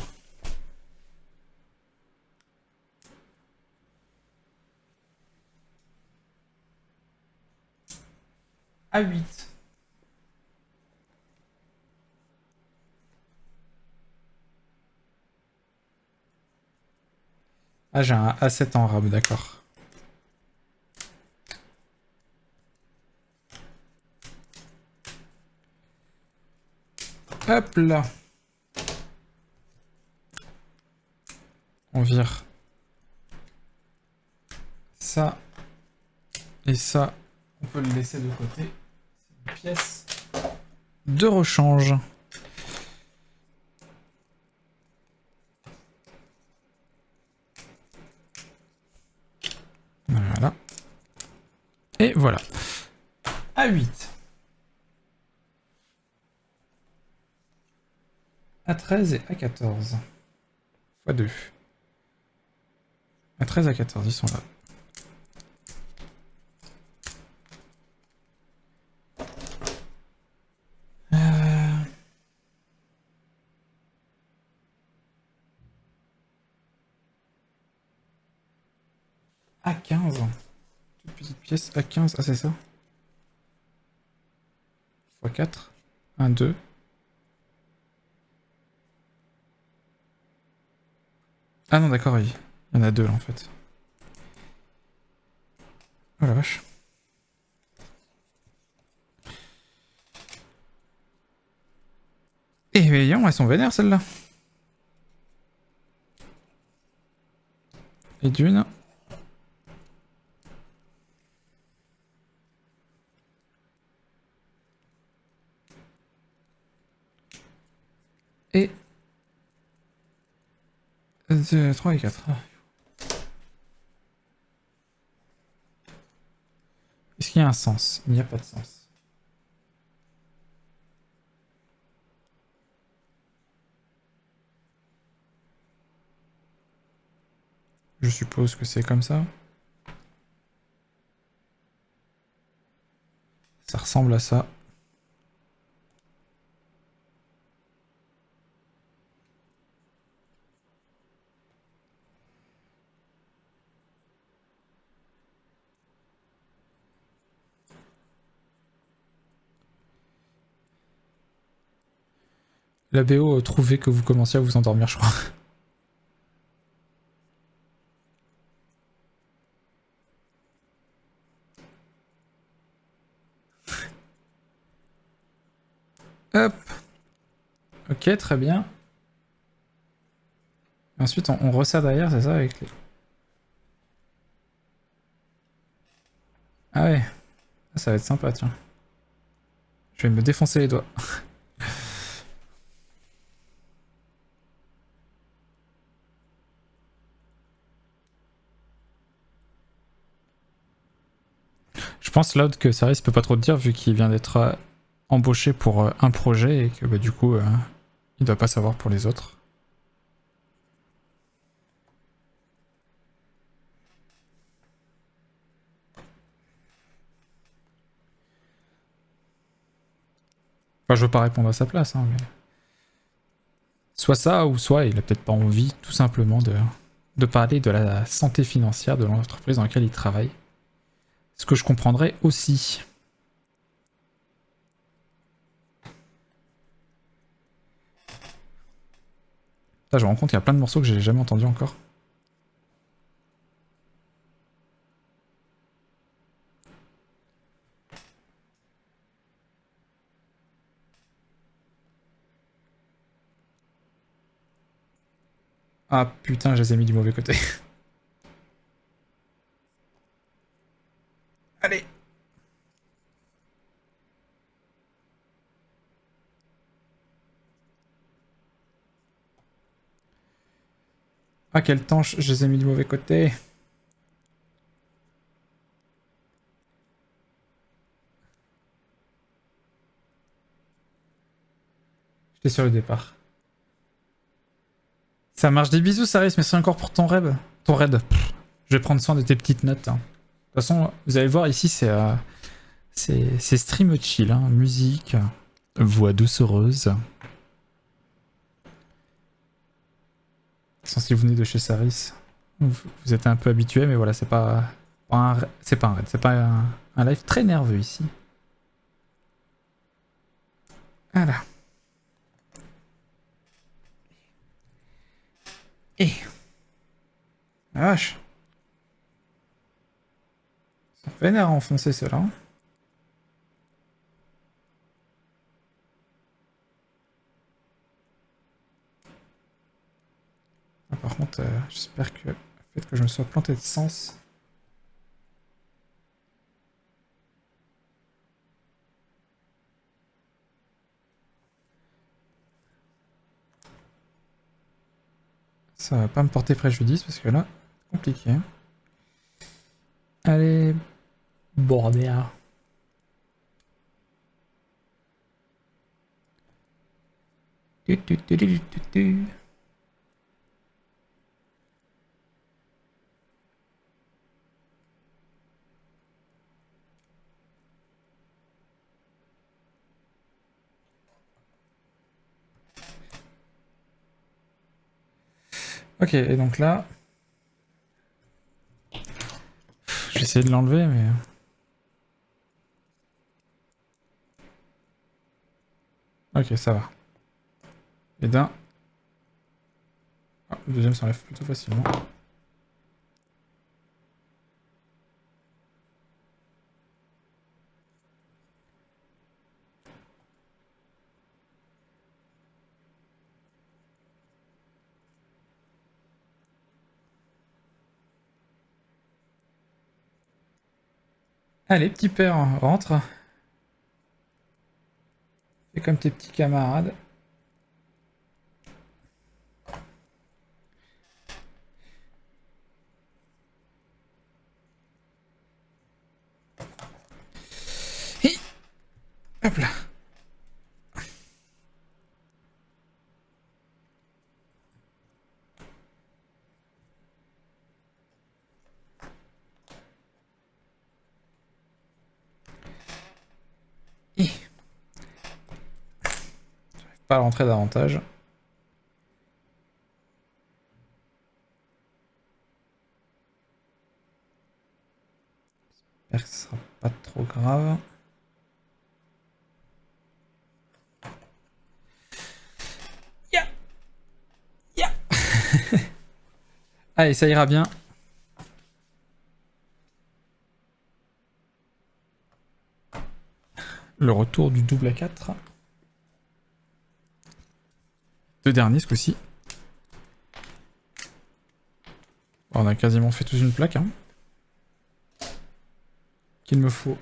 A8. Ah, j'ai un A7 en rab, d'accord. Hop là. On vire ça et ça. On peut le laisser de côté. C'est une pièce de rechange. Voilà. Et voilà. A8. A13 et A14. x2. A13 et A14, ils sont là. A15. Toute petite pièce. A15. Ah, c'est ça. x4. 1, 2. Ah non, d'accord, oui. Il y en a deux là en fait. Oh la vache. Eh voyons, elles sont vénères celles-là. Et d'une. Et... 3 et 4. Est-ce qu'il y a un sens? Il n'y a pas de sens. Je suppose que c'est comme ça. Ça ressemble à ça. La BO trouvait que vous commenciez à vous endormir, je crois. Hop. Ok, très bien. Ensuite, on resserre derrière, c'est ça, avec les... Ah ouais. Ça va être sympa, tiens. Je vais me défoncer les doigts. Je pense, Loud, que Saris peut pas trop te dire, vu qu'il vient d'être embauché pour un projet, et que bah, du coup, il doit pas savoir pour les autres. Enfin, je veux pas répondre à sa place, hein, mais... Soit ça, ou soit il a peut-être pas envie, tout simplement, de parler de la santé financière de l'entreprise dans laquelle il travaille. Ce que je comprendrais aussi. Là, je me rends compte qu'il y a plein de morceaux que j'ai jamais entendus encore. Ah putain, je les ai mis du mauvais côté. Allez. Ah, quel temps, je les ai mis du mauvais côté. J'étais sur le départ. Ça marche, des bisous, ça reste, merci encore pour ton raid. Ton raid. Pff, je vais prendre soin de tes petites notes. Hein. De toute façon, vous allez voir ici, c'est stream chill, hein. Musique, voix doucereuse. De toute façon, si vous venez de chez Saris, vous êtes un peu habitué, mais voilà, c'est pas un raid, c'est pas un live très nerveux ici. Voilà. Et... La vache. Ils sont vénères à enfoncer ceux-là. Hein. Ah, par contre, j'espère que le fait que je me sois planté de sens... Ça va pas me porter préjudice parce que là, compliqué. Allez, bordéa. Tu. Ok, et donc là... J'ai essayé de l'enlever, mais... Ok, ça va. Et d'un... Ah, le deuxième s'enlève plutôt facilement. Allez, petit père, rentre. Fais comme tes petits camarades. Hi. Hop là. Hi. J'arrive pas à rentrer davantage. J'espère que ce sera pas trop grave. Ya. Ya. Allez, ça ira bien. Le retour du double à 4. Deux derniers ce coup-ci. On a quasiment fait toute une plaque. Hein. Qu'il me faut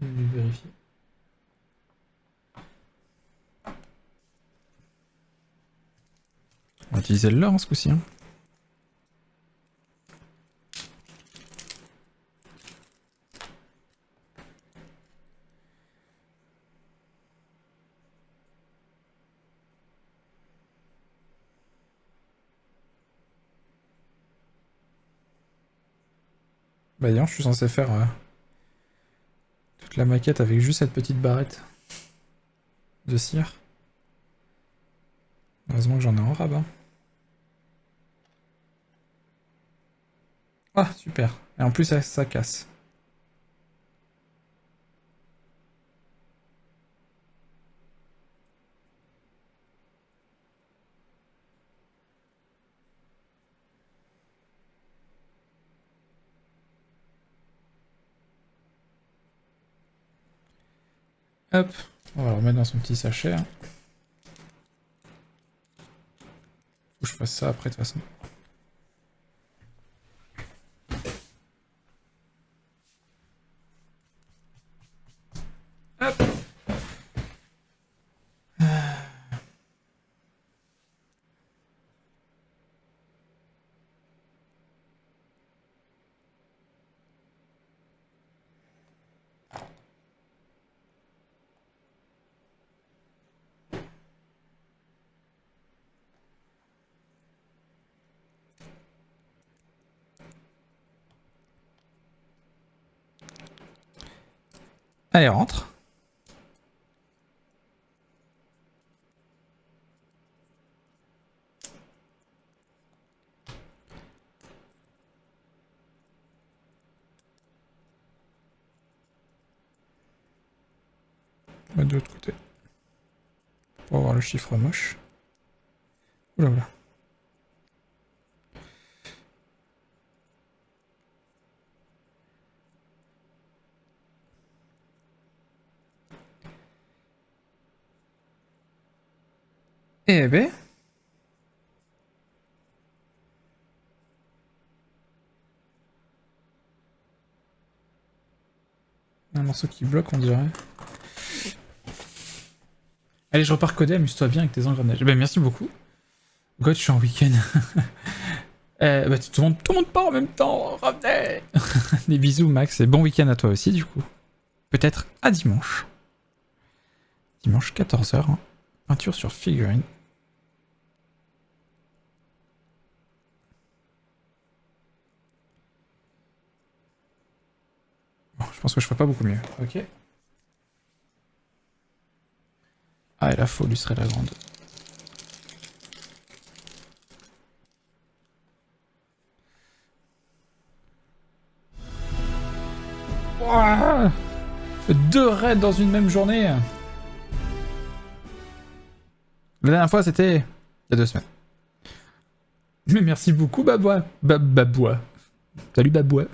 vérifier. On va utiliser le leurre hein, ce coup-ci. Hein. Bah d'ailleurs, je suis censé faire toute la maquette avec juste cette petite barrette de cire. Heureusement que j'en ai en rabat. Ah, super. Et en plus, ça casse. Hop, on va le remettre dans son petit sachet. Hein. Faut que je fasse ça après de toute façon. Hop. Allez, rentre. De l'autre côté. Pour avoir le chiffre moche. Oula oula. Eh ben. Un morceau qui bloque, on dirait. Allez, je repars coder, amuse-toi bien avec tes engrenages. Ben, merci beaucoup. God, je suis en week-end. Bah, tout le monde part en même temps. Revenez. Des bisous, Max, et bon week-end à toi aussi, du coup. Peut-être à dimanche. Dimanche, 14h. Hein. Peinture sur figurine. Bon, je pense que je ferai pas beaucoup mieux. Ok. Ah, et là, faut illustrer la grande. Ouah, 2 raids dans une même journée. La dernière fois, c'était il y a 2 semaines. Mais merci beaucoup, Babois. Babois. Salut, Babois.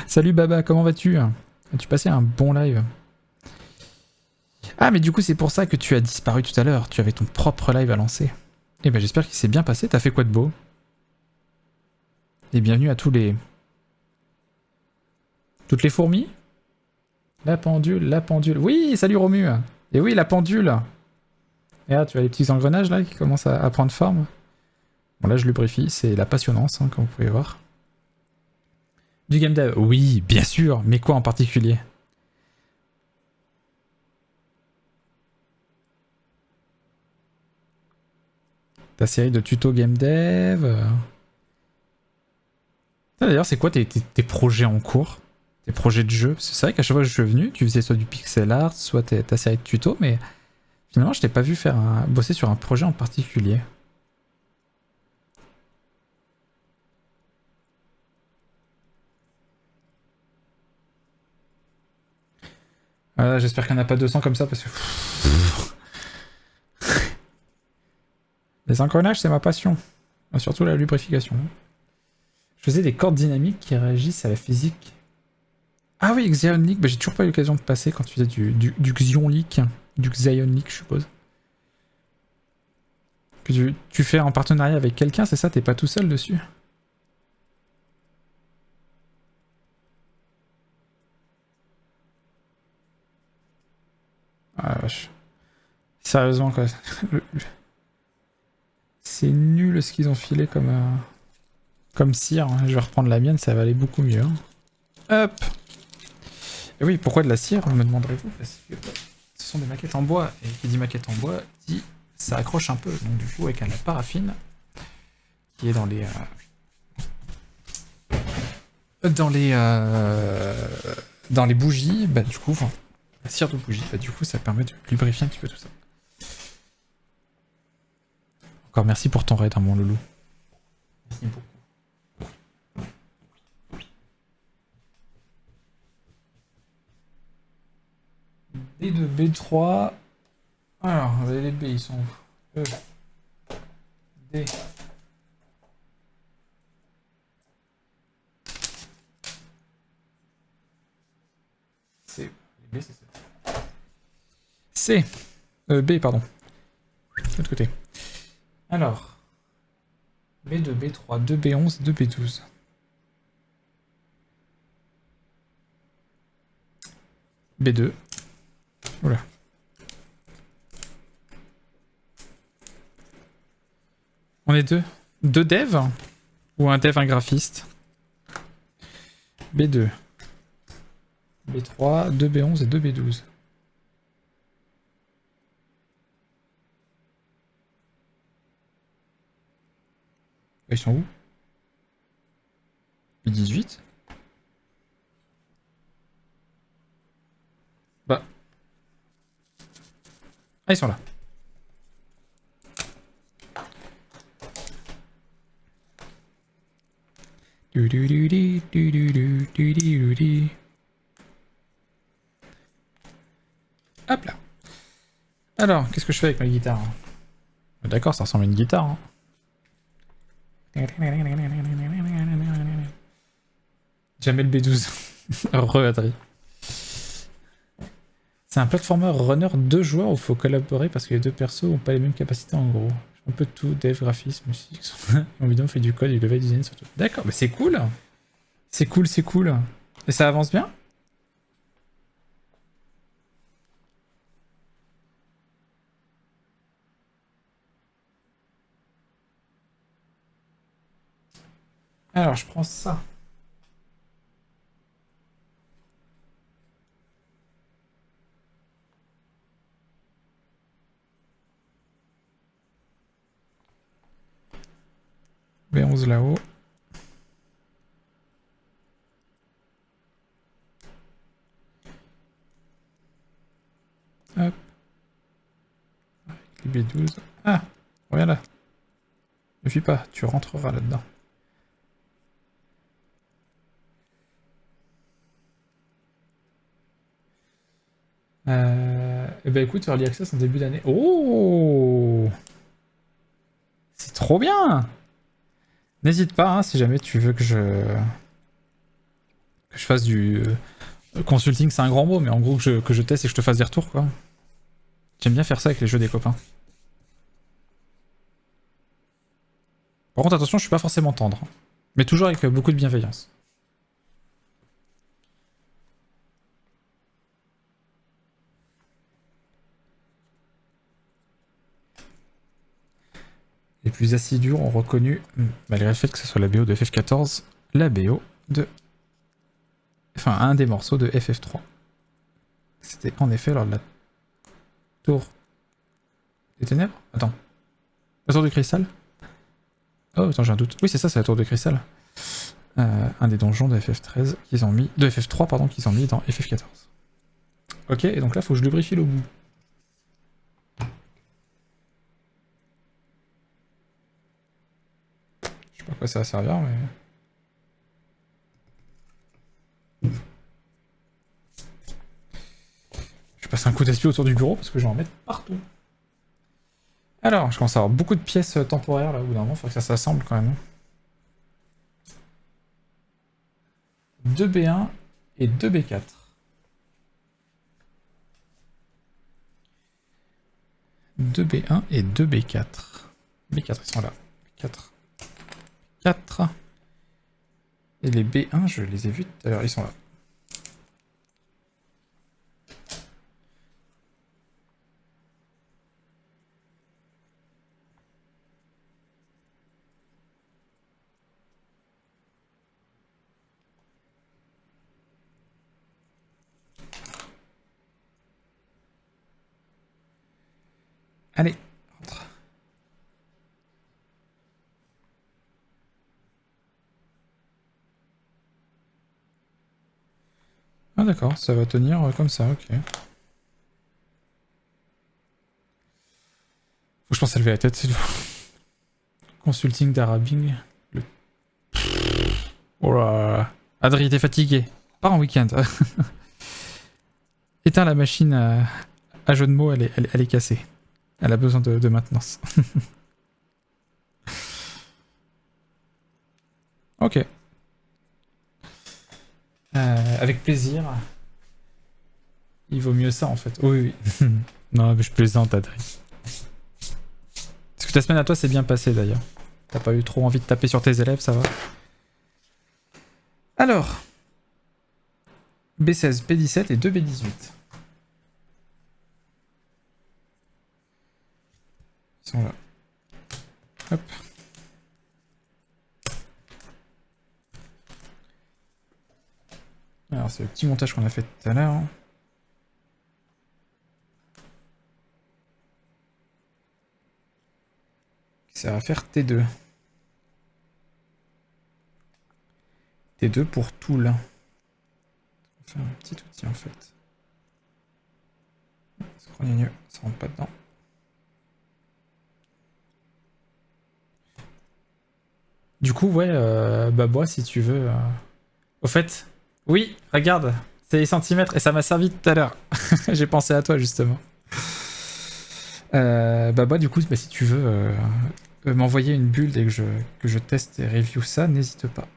Salut, Baba, comment vas-tu? As-tu passé un bon live? Ah, mais du coup, c'est pour ça que tu as disparu tout à l'heure. Tu avais ton propre live à lancer. Eh ben, j'espère qu'il s'est bien passé. T'as fait quoi de beau? Et bienvenue à tous les... Toutes les fourmis? La pendule, la pendule. Oui, salut Romu. Et oui, la pendule. Et là, tu as les petits engrenages là qui commencent à prendre forme. Bon, là, je lubrifie. C'est la passionnance, hein, comme vous pouvez voir. Du game dev? Oui, bien sûr. Mais quoi en particulier? Ta série de tutos game dev? Ah, d'ailleurs, c'est quoi tes projets en cours? Tes projets de jeu? C'est vrai qu'à chaque fois que je suis venu, tu faisais soit du pixel art, soit ta série de tutos, mais finalement, je t'ai pas vu faire bosser sur un projet en particulier. J'espère qu'il n'y en a pas 200 comme ça parce que... Les engrenages, c'est ma passion. Surtout la lubrification. Je faisais des cordes dynamiques qui réagissent à la physique. Ah oui, Xion Leak, bah, j'ai toujours pas eu l'occasion de passer quand tu faisais du Xion Leak. Du Xion Leak, je suppose. Que tu fais en partenariat avec quelqu'un, c'est ça? T'es pas tout seul dessus? Ah vache. Sérieusement quoi. C'est nul ce qu'ils ont filé comme cire. Je vais reprendre la mienne, ça va aller beaucoup mieux. Hein. Hop. Et oui, pourquoi de la cire, me demanderez-vous? Parce que ce sont des maquettes en bois. Et qui dit maquette en bois, dit ça accroche un peu. Donc du coup, avec la paraffine, qui est dans les... dans les bougies, bah du coup, enfin, la cire de bougie, bah du coup, ça permet de lubrifier un petit peu tout ça. Encore merci pour ton raid, hein, mon loulou. Merci beaucoup. D2, B3. Alors, les B, ils sont où? E. D. C. Les B, c'est ça. C. B, pardon. De l'autre côté. Alors. B2, B3, 2B11, 2B12. B2. Oula. On est deux. Deux devs? Ou un dev, un graphiste? B2. B3, 2B11 et 2B12. Ils sont où? B18. Ah, ils sont là. Hop là. Alors, qu'est-ce que je fais avec ma guitare? D'accord, ça ressemble à une guitare. Hein. Jamais le B12. Re-Adri. C'est un platformer runner 2 joueurs où il faut collaborer parce que les deux persos n'ont pas les mêmes capacités en gros. Un peu de tout, dev, graphisme, musique. En vidéo, on fait du code et du level design surtout. D'accord, mais c'est cool. C'est cool, c'est cool. Et ça avance bien? Alors, je prends ça. B11 là-haut. Hop. Avec les B12. Ah, reviens là. Ne fuis pas, tu rentreras là-dedans. Eh ben écoute, Early Access en début d'année. Oh, c'est trop bien. N'hésite pas, hein, si jamais tu veux que je fasse du consulting, c'est un grand mot, mais en gros que je teste et que je te fasse des retours, quoi. J'aime bien faire ça avec les jeux des copains. Par contre, attention, je suis pas forcément tendre, hein, mais toujours avec beaucoup de bienveillance. Les plus assidus ont reconnu, malgré le fait que ce soit la BO de FF14, la BO de... Enfin, un des morceaux de FF3. C'était en effet lors de la tour des ténèbres. Attends. La tour du cristal? Oh, attends, j'ai un doute. Oui, c'est ça, c'est la tour de cristal. Un des donjons de FF13 qu'ils ont mis... De FF3, pardon, qu'ils ont mis dans FF14. Ok, et donc là, faut que je lubrifie le bout. Je sais pas à quoi ça va servir, mais... Je passe un coup d'esprit autour du bureau parce que je vais en mettre partout. Alors, je commence à avoir beaucoup de pièces temporaires là, au bout d'un moment, il faut que ça s'assemble quand même. 2B1 et 2B4. « 2B1 et 2B4. B4, ils sont là. 4. 4. Et les B1, je les ai vus tout à l'heure, ils sont là. Allez, rentre. Ah d'accord, ça va tenir comme ça, ok. Faut que je pense à lever la tête, c'est tout. Consulting d'Arabing. Le... Oh là là. Adri, t'es fatigué. Pars en week-end. Éteins la machine à jeu de mots, elle est cassée. Elle a besoin de maintenance. Ok. Avec plaisir. Il vaut mieux ça en fait. Oui, oui. Non, mais je plaisante, Adri. Parce que ta semaine à toi s'est bien passée d'ailleurs. T'as pas eu trop envie de taper sur tes élèves, ça va? Alors. B16, B17 et 2 B18. Ils sont là. Hop. Alors c'est le petit montage qu'on a fait tout à l'heure. Ça va faire T2. T2 pour tout là. On va faire un petit outil en fait. Scroll ça rentre pas dedans. Du coup, ouais, bah moi, si tu veux... Au fait, oui, regarde, c'est les centimètres, et ça m'a servi tout à l'heure. J'ai pensé à toi, justement. Bah moi, du coup, bah, si tu veux m'envoyer une build et que je teste et review ça, n'hésite pas.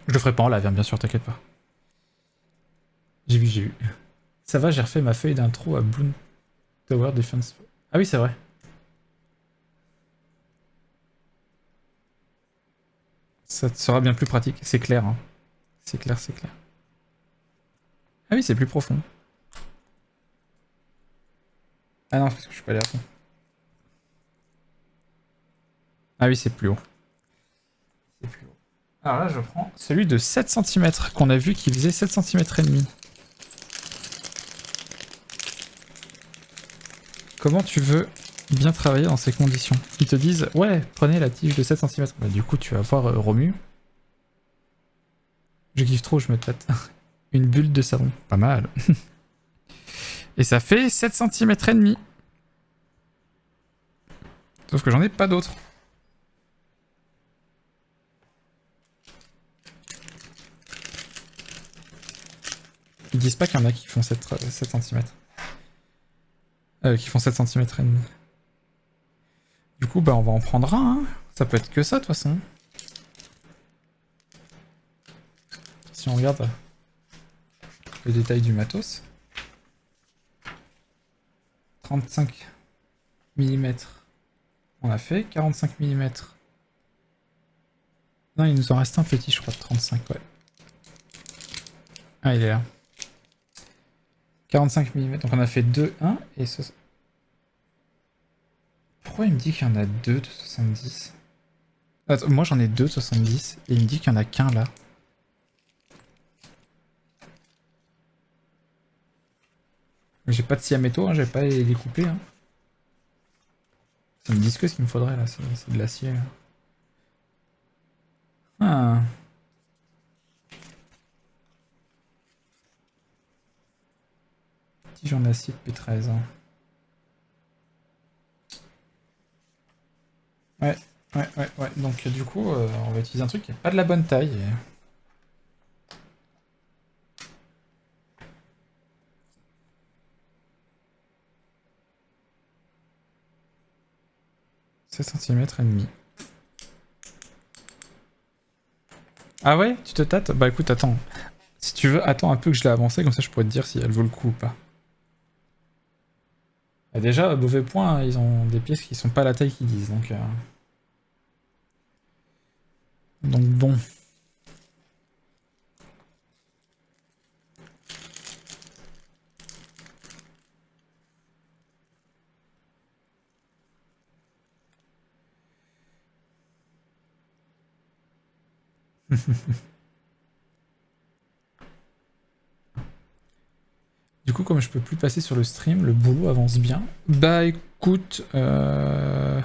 Je le ferai pas en live, hein, bien sûr, t'inquiète pas. J'ai vu. Ça va, j'ai refait ma feuille d'intro à Bloon Tower Defense. Ah oui, c'est vrai. Ça te sera bien plus pratique, c'est clair. Hein. C'est clair, c'est clair. Ah oui, c'est plus profond. Ah non, parce que je suis pas allé à fond. Ah oui, c'est plus haut. C'est plus haut. Alors là, je prends celui de 7 cm qu'on a vu qui faisait 7 cm et demi. Comment tu veux bien travailler dans ces conditions? Ils te disent, ouais, prenez la tige de 7 cm. Bah, du coup, tu vas voir Romu. Je kiffe trop, je me tâte. Une bulle de savon. Pas mal. Et ça fait 7 cm et demi. Sauf que j'en ai pas d'autres. Ils disent pas qu'il y en a qui font 7 cm. Qui font 7 cm et demi. Du coup, bah on va en prendre un. Hein. Ça peut être que ça, de toute façon. Si on regarde le détail du matos. 35 mm. On a fait 45 mm. Non, il nous en reste un petit, je crois, de 35, ouais. Ah, il est là. 45 mm. Donc on a fait 2, 1 et ce... Pourquoi il me dit qu'il y en a 2 de 70? Attends, moi j'en ai 2 de 70 et il me dit qu'il y en a qu'un là. J'ai pas de scie à métaux, hein, j'ai pas les découper. Hein. Ça me dit que ce qu'il me faudrait là, c'est de l'acier. Ah. Tige en acier de P13. Hein. Ouais. Donc du coup, on va utiliser un truc qui n'est pas de la bonne taille. Et... 7 cm et demi. Ah ouais, tu te tâtes? Bah écoute, attends. Si tu veux, attends un peu que je l'ai avancé, comme ça je pourrais te dire si elle vaut le coup ou pas. Bah déjà, mauvais point, ils ont des pièces qui sont pas la taille qu'ils disent, donc... Donc bon. Du coup, comme je peux plus passer sur le stream, le boulot avance bien. Bah écoute, je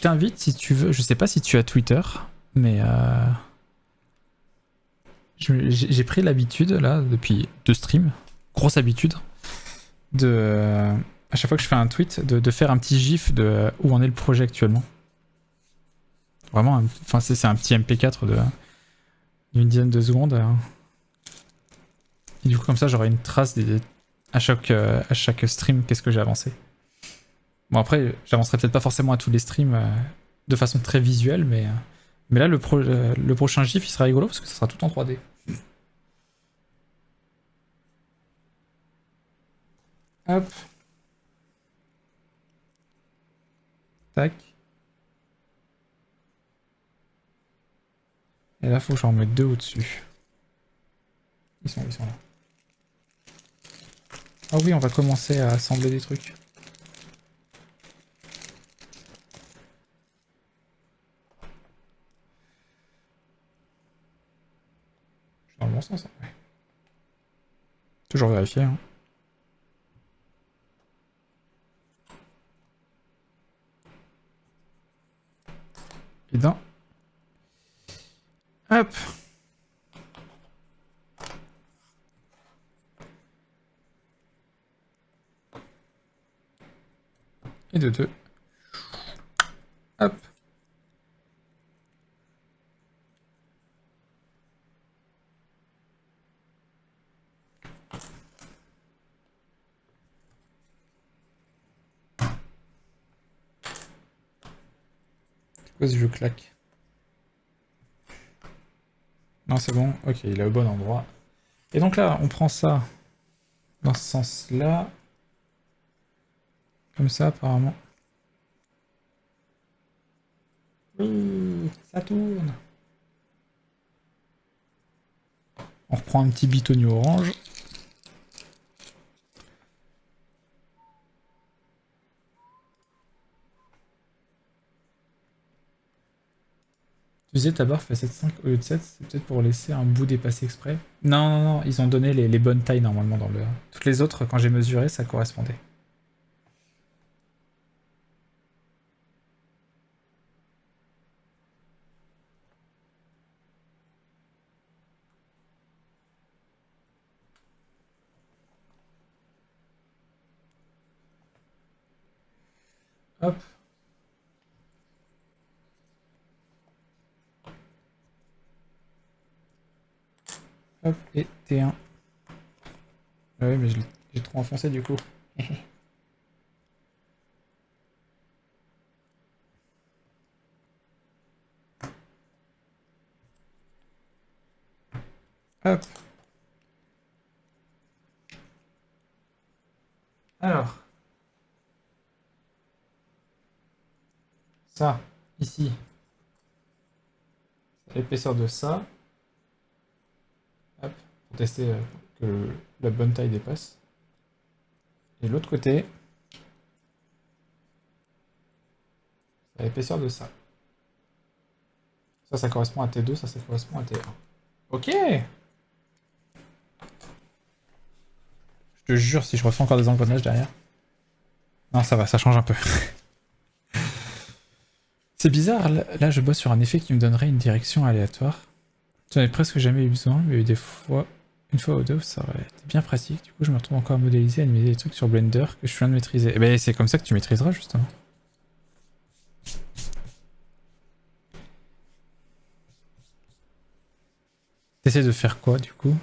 t'invite si tu veux. Je sais pas si tu as Twitter, mais j'ai pris l'habitude là depuis 2 streams, grosse habitude, de à chaque fois que je fais un tweet, de faire un petit gif de où en est le projet actuellement. Vraiment, enfin c'est un petit MP4 d'une dizaine de secondes. Et du coup comme ça j'aurai une trace à chaque stream qu'est-ce que j'ai avancé. Bon après j'avancerai peut-être pas forcément à tous les streams de façon très visuelle, mais là le prochain gif il sera rigolo parce que ça sera tout en 3D. Hop. Tac. Et là faut que j'en mette 2 au-dessus. Ils sont là. Ah oui, on va commencer à assembler des trucs. Je suis dans le bon sens, hein. Ouais. Toujours vérifier. Hein. Et d'un. Hop. Et de 2. Hop. C'est quoi ce jeu claque? Non, c'est bon. Ok, il est au bon endroit. Et donc là, on prend ça dans ce sens-là. Comme ça, apparemment. Oui, ça tourne. On reprend un petit bitonio orange. Tu disais ta barre fait 7,5 au lieu de 7, c'est peut-être pour laisser un bout dépassé exprès. Non, non, non, ils ont donné les bonnes tailles normalement dans le... Toutes les autres, quand j'ai mesuré, ça correspondait. Hop. Hop, et T1. Ah oui, mais j'ai trop enfoncé du coup. Hop. Alors. Ça, ici. L'épaisseur de ça. Hop. Pour tester que la bonne taille dépasse. Et l'autre côté. L'épaisseur de ça. Ça correspond à T2, ça correspond à T1. Ok. Je te jure, si je refais encore des engrenages derrière. Non, ça va, ça change un peu. C'est bizarre, là je bosse sur un effet qui me donnerait une direction aléatoire. J'en ai presque jamais eu besoin, mais des fois, une fois ou deux, ça aurait été bien pratique. Du coup, je me retrouve encore à modéliser, à animer des trucs sur Blender que je suis en train de maîtriser. Et ben, c'est comme ça que tu maîtriseras, justement. T'essaies de faire quoi, du coup?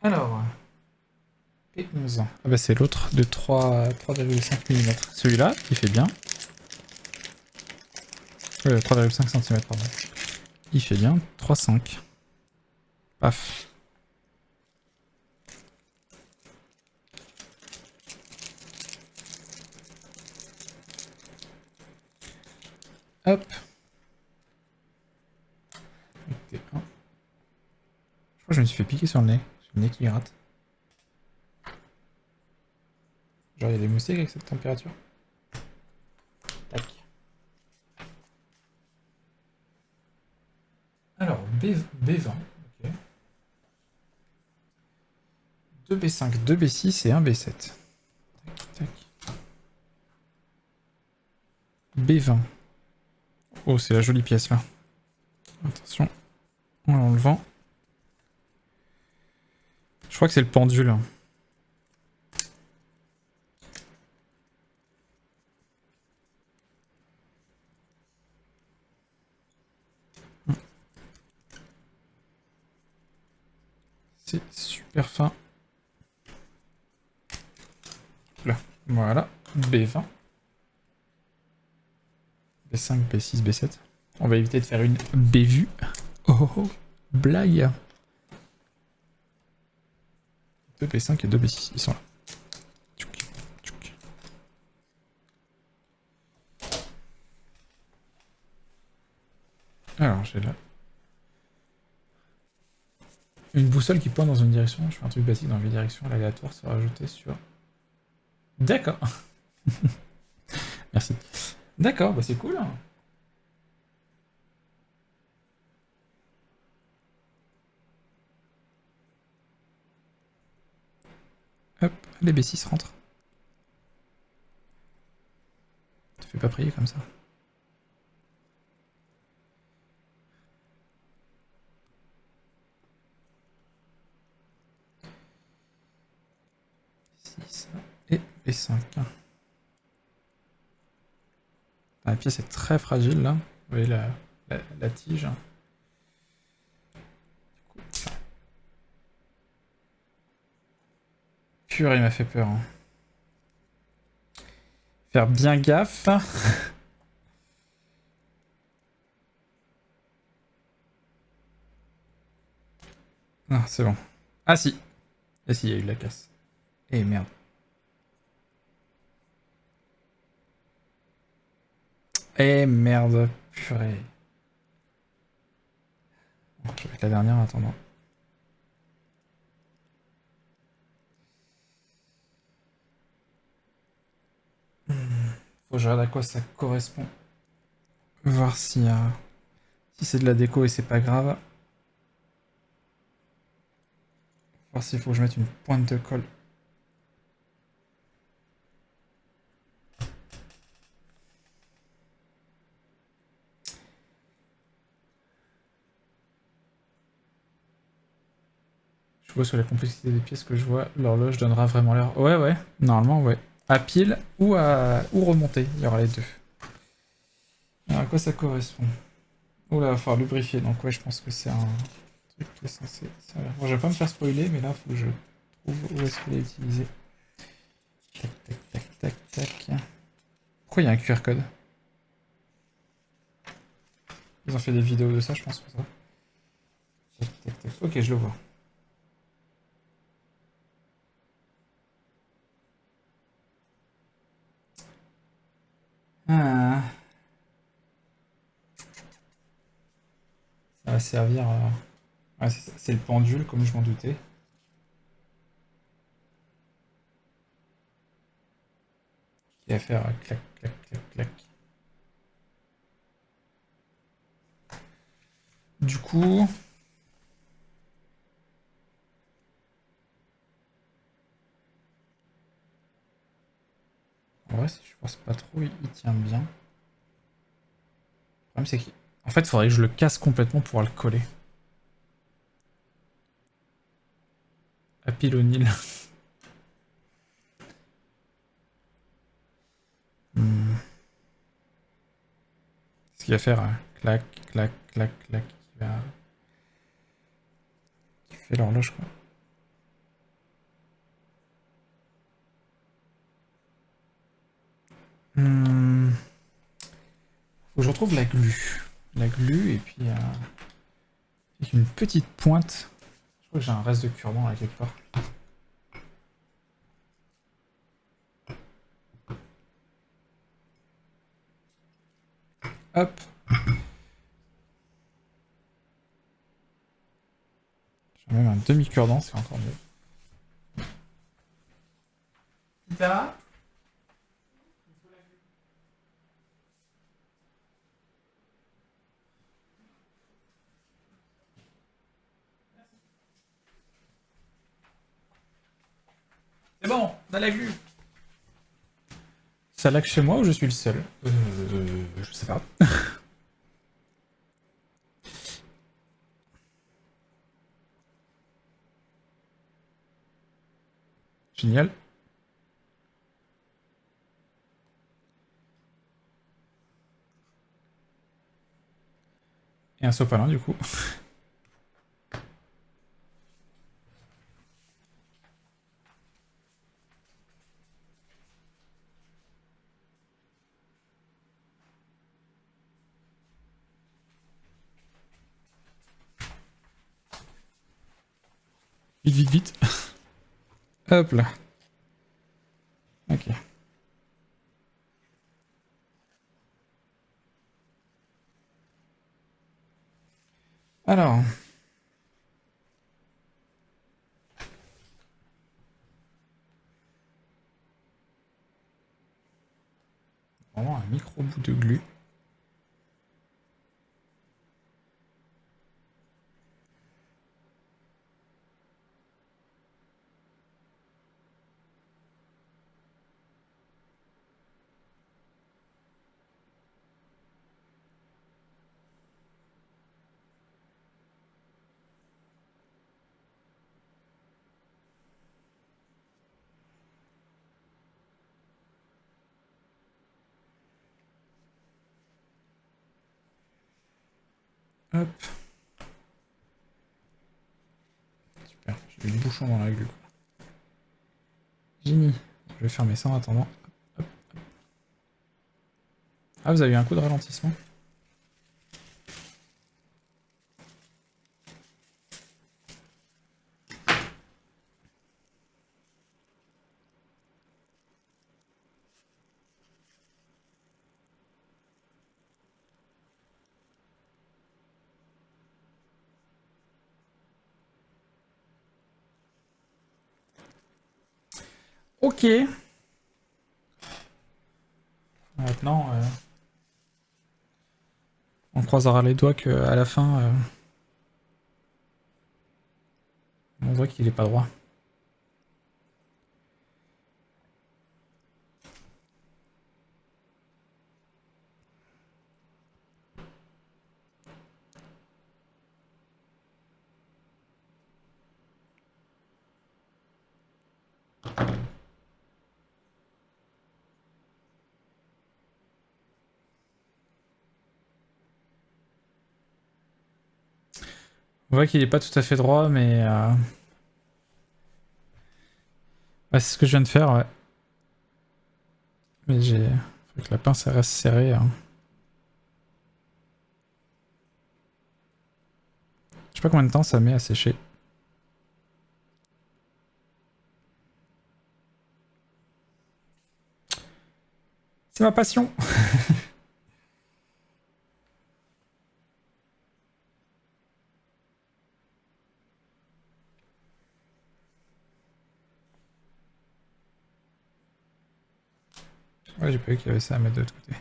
Alors, P11. Ah bah c'est l'autre de 3,5 mm. Celui-là, il fait bien. 3,5 cm, pardon. Il fait bien 3,5. Paf. Hop. Je crois que je me suis fait piquer sur le nez. J'ai le nez qui gratte. Genre, il y a des moustiques avec cette température. Tac. Alors, B20. Ok. 2B5, 2B6 et 1B7. Tac, tac. B20. Oh, c'est la jolie pièce là. Attention. En l'enlevant. Je crois que c'est le pendule. C'est super fin. Là, voilà. B20. B5, B6, B7. On va éviter de faire une B-vue. Oh, oh, blague. 2B5 et 2B6, ils sont là. Tchouk, tchouk. Alors, j'ai là une boussole qui pointe dans une direction. Je fais un truc basique dans une direction. L'aléatoire sera ajouté sur... D'accord. Merci. D'accord, bah c'est cool. Hop, les B6 rentrent. Te fais pas prier comme ça. B6 et B5. La pièce est très fragile là. Vous voyez la tige. Purée, il m'a fait peur. Hein. Faire bien gaffe. Non, c'est bon. Ah si. Et si, il y a eu de la casse. Eh merde. Eh merde. Purée. Bon, je vais mettre la dernière en attendant. Faut que je regarde à quoi ça correspond. Voir si c'est de la déco et c'est pas grave. Voir s'il faut que je mette une pointe de colle. Je vois sur la complexité des pièces que je vois, l'horloge donnera vraiment l'air. Ouais, ouais, normalement, ouais. À pile ou remonter, il y aura les deux. Alors, à quoi ça correspond? Oula, il va falloir lubrifier, donc ouais, je pense que c'est un truc qui est censé servir. Bon, je vais pas me faire spoiler, mais là, il faut que je trouve où est-ce qu'il est utilisé. Tac, tac, tac, tac, tac. Pourquoi il y a un QR code? Ils ont fait des vidéos de ça, je pense, pour ça. Tac, tac, tac. Ok, je le vois. Ah. Ça va servir à... Ouais, c'est le pendule, comme je m'en doutais. Qui va faire clac, clac, clac, clac. Du coup... En vrai, si je force pas trop, il tient bien. Le problème, c'est qu'en fait, il faudrait que je le casse complètement pour pouvoir le coller. À pile au Nil. Ce qu'il va faire, clac, clac, clac, clac, qui fait l'horloge, quoi. Faut que je retrouve la glu. La glu, et puis avec une petite pointe. Je crois que j'ai un reste de cure-dent là quelque part. Hop. J'ai même un demi-cure-dent, c'est encore mieux. Tita? C'est bon, on a la glu. Ça lag chez moi ou je suis le seul? Je sais pas. Génial. Et un sopalin du coup. Vite, vite, vite. Hop là. Ok. Alors. Vraiment un micro bout de glu. Hop. Super, j'ai eu le bouchon dans la gueule. Génie. Je vais fermer ça en attendant. Hop. Ah, vous avez eu un coup de ralentissement? Ok. Maintenant, on croisera les doigts qu'à la fin, on voit qu'il est pas droit. On voit qu'il est pas tout à fait droit, mais... Ouais, c'est ce que je viens de faire, ouais. Mais j'ai... Faut que la pince elle reste serrée. Hein. Je sais pas combien de temps ça met à sécher. C'est ma passion. Ouais, j'ai pas vu qu'il y avait ça à mettre de l'autre côté.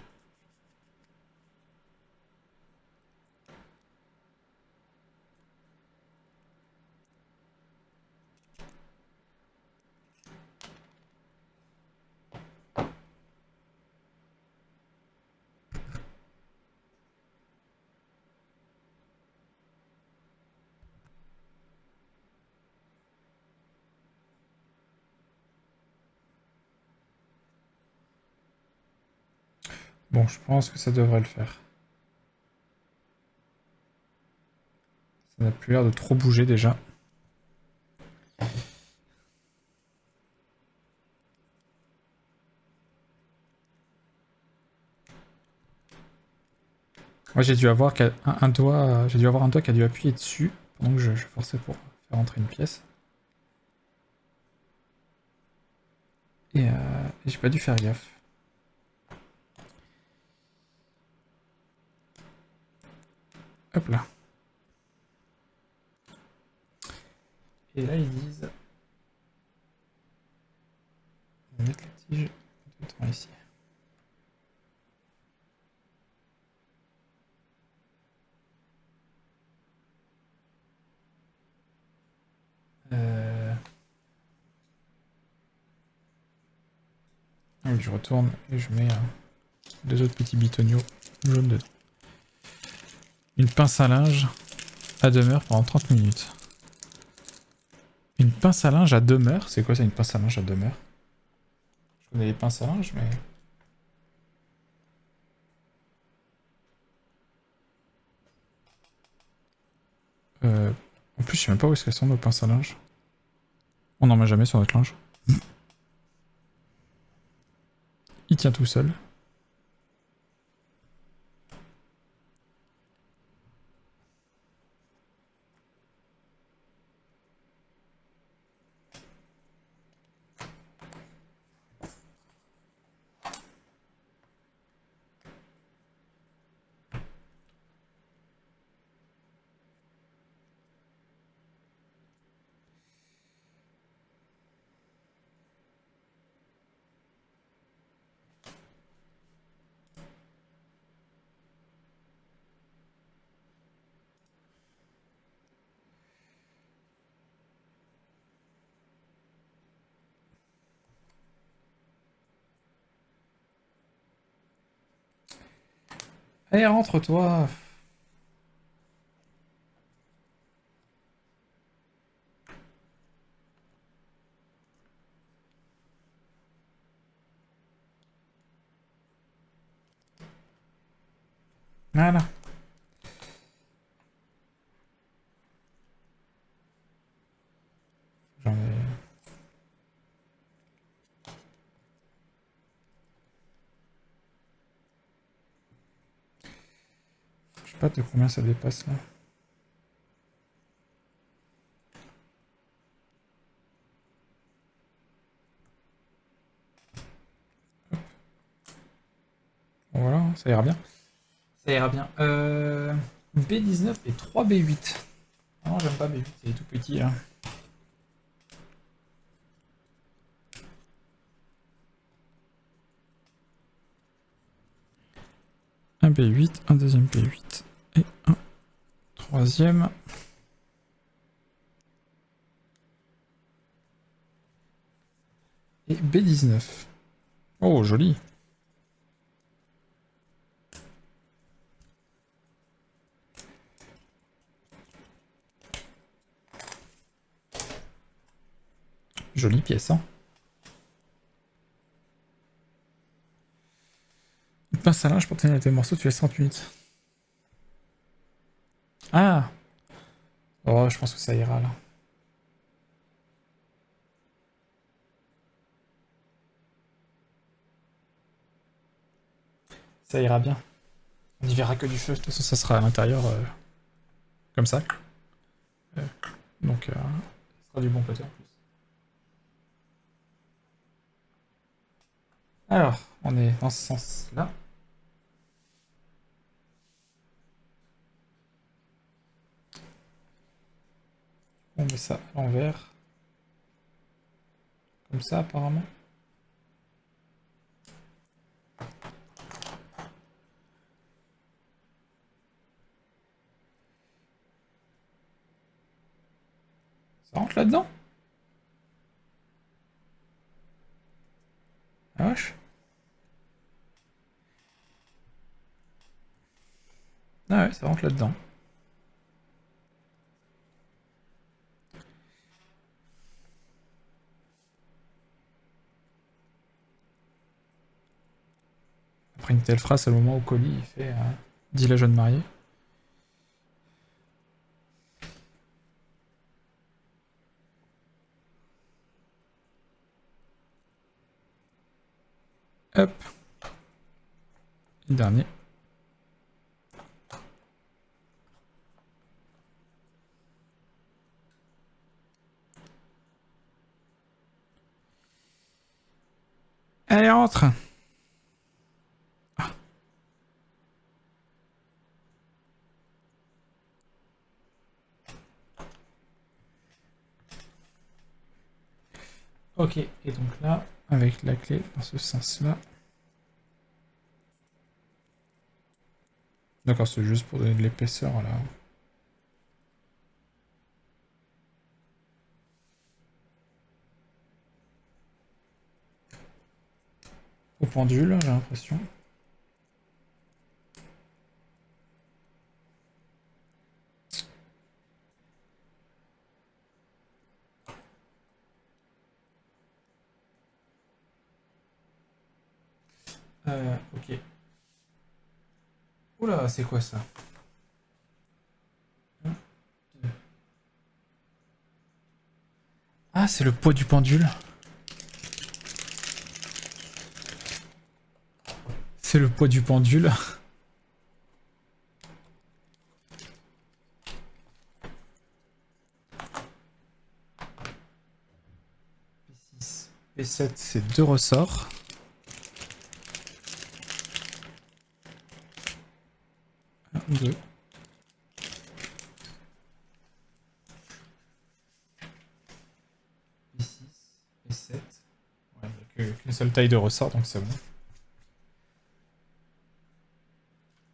Bon, je pense que ça devrait le faire. Ça n'a plus l'air de trop bouger déjà. Moi j'ai dû avoir un doigt. J'ai dû avoir un doigt qui a dû appuyer dessus pendant que je forçais pour faire entrer une pièce. Et j'ai pas dû faire gaffe. Hop là. Et là ils disent... On va mettre la tige dedans ici. Ah oui, je retourne et je mets deux autres petits bitoniaux jaunes dedans. Une pince à linge à demeure pendant 30 minutes. Une pince à linge à demeure? C'est quoi ça, une pince à linge à demeure? Je connais les pinces à linge, mais... En plus, je sais même pas où est-ce qu'elles sont nos pinces à linge. On n'en met jamais sur notre linge. Il tient tout seul. Allez, rentre-toi. Voilà. pas de combien ça dépasse là. Bon, voilà, ça ira bien. Ça ira bien. B19 et 3 B8. Non, j'aime pas B8, il est tout petit là. Un B8, un deuxième B8 et un troisième. Et B19. Oh, joli. Jolie pièce, hein. Une pince à linge pour tenir tes morceaux, tu laisses 30 minutes. Ah! Oh, je pense que ça ira là. Ça ira bien. On n'y verra que du feu, de toute façon ça sera à l'intérieur comme ça. Euh, donc ça sera du bon côté en plus. Alors, on est dans ce sens-là. On met ça à l'envers. Comme ça apparemment. Ça rentre là-dedans? Ah wesh. Ah ouais, ça rentre là-dedans. Après une telle phrase, c'est le moment où Colis il fait dit la jeune mariée. Hop. Le dernier. Allez, rentre! Ah. Ok, et donc là, avec la clé dans ce sens-là. D'accord, c'est juste pour donner de l'épaisseur là. Au pendule, j'ai l'impression. Ok. Oula, c'est quoi ça? Ah, c'est le poids du pendule. C'est le poids du pendule. P6, P7, c'est 2 ressorts. Un, deux. P6, P7. Ouais, il n'y a qu'une seule taille de ressort, donc c'est bon.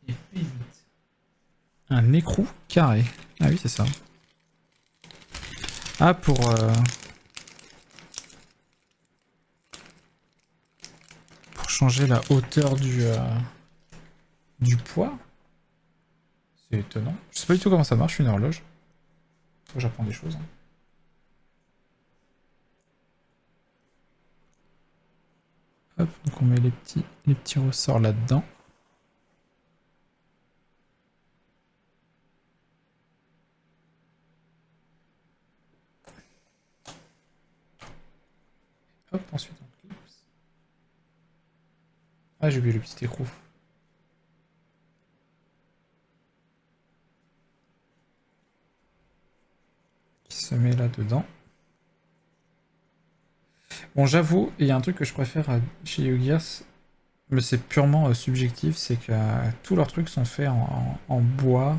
Et P8. Un écrou carré. Ah oui, c'est ça. Ah, pour changer la hauteur du poids. C'est étonnant. Je sais pas du tout comment ça marche, une horloge. J'apprends des choses. Hein. Hop, donc on met les petits ressorts là-dedans. Hop, ensuite on clipse. Ah, j'ai oublié le petit écrou. se met là-dedans. Bon, j'avoue, il y a un truc que je préfère chez Yu-Gi-Oh! Mais c'est purement subjectif, c'est que tous leurs trucs sont faits en bois,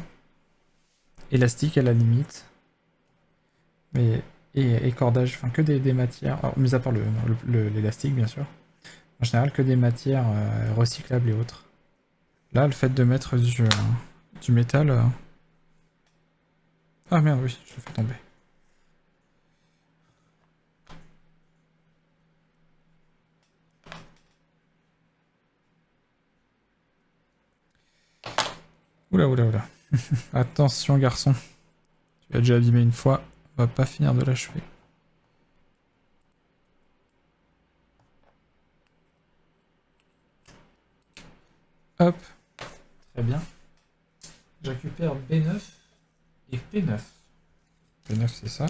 élastique à la limite, mais et cordage, enfin que des matières, alors, mis à part l'élastique bien sûr, en général que des matières recyclables et autres. Là, le fait de mettre du métal... Ah merde, oui, je le fais tomber. Oula, oula, oula. Attention, garçon. Tu l'as déjà abîmé une fois, on va pas finir de l'achever. Hop. Très bien. Je récupère B9 et P9. P9, c'est ça.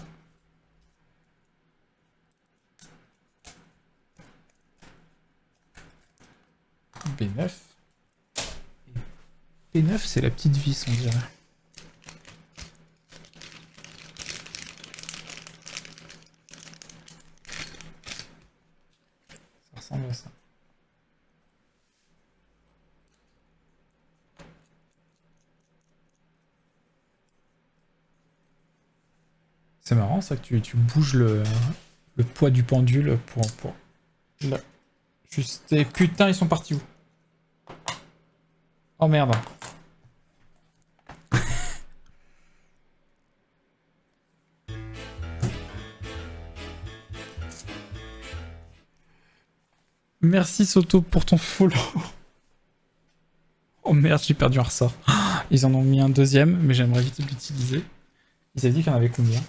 B9. Et P9, c'est la petite vis, on dirait. Ça ressemble à ça. C'est marrant ça que tu bouges le poids du pendule pour... Là. Juste... Et putain, ils sont partis où? Oh merde. Merci Soto pour ton follow. Oh merde, j'ai perdu un ressort. Ils en ont mis un deuxième, mais j'aimerais vite l'utiliser. Ils avaient dit qu'il y en avait combien?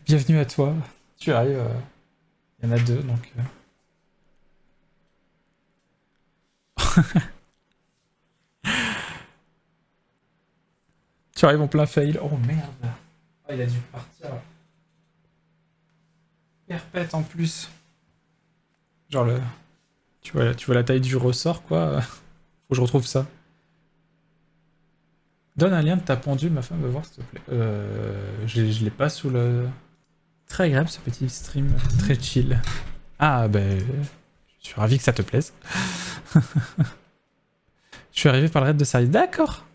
Bienvenue à toi. Tu arrives. Il y en a deux, donc... Tu arrives en plein fail. Oh merde. Oh, il a dû partir. Perpète en plus. Genre le... Tu vois la taille du ressort, quoi. Faut que je retrouve ça. Donne un lien de ta pendule, ma femme veut voir, s'il te plaît. Je l'ai pas sous le... Très agréable ce petit stream, très chill. Ah, ben... je suis ravi que ça te plaise. Je suis arrivé par le raid de service. D'accord.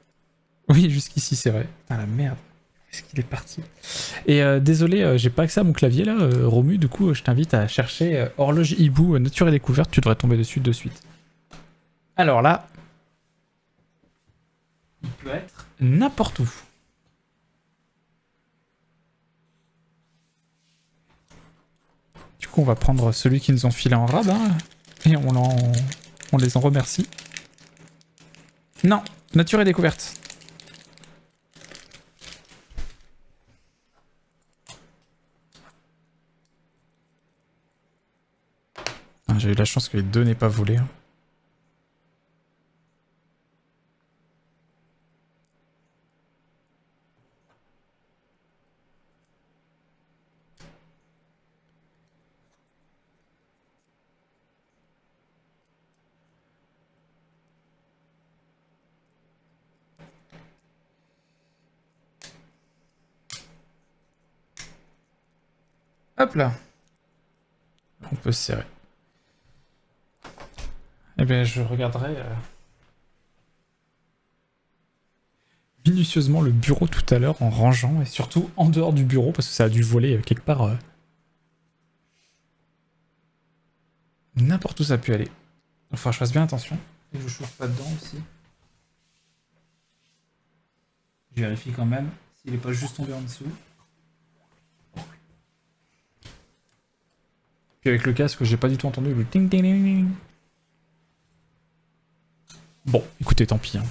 Oui, jusqu'ici, c'est vrai. Putain, la merde. Est-ce qu'il est parti? Et désolé, j'ai pas accès à mon clavier, là, Romu. Du coup, je t'invite à chercher horloge hibou nature et découverte. Tu devrais tomber dessus de suite. Alors là... il peut être n'importe où. Du coup, on va prendre celui qui nous ont filé en rab, hein, et on les en remercie. Non, nature et découverte. Ah, j'ai eu la chance que les deux n'aient pas volé. Hein. Hop là. On peut se serrer. Eh bien, je regarderai minutieusement le bureau tout à l'heure en rangeant, et surtout en dehors du bureau, parce que ça a dû voler quelque part. N'importe où ça a pu aller. Il faut que je fasse bien attention. Et que je chauffe pas dedans aussi. Je vérifie quand même s'il est pas juste tombé en dessous. Puis avec le casque, j'ai pas du tout entendu le ting ting ting ting. Bon, écoutez, tant pis. Hein.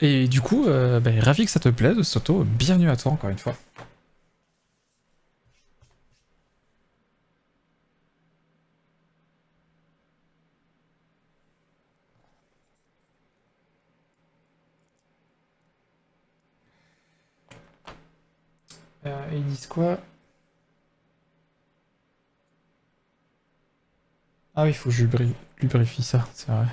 Et du coup, ravi que ça te plaise, Soto. Bienvenue à toi encore une fois. Ils disent quoi? Ah oui, il faut que je lubrifie ça, c'est vrai.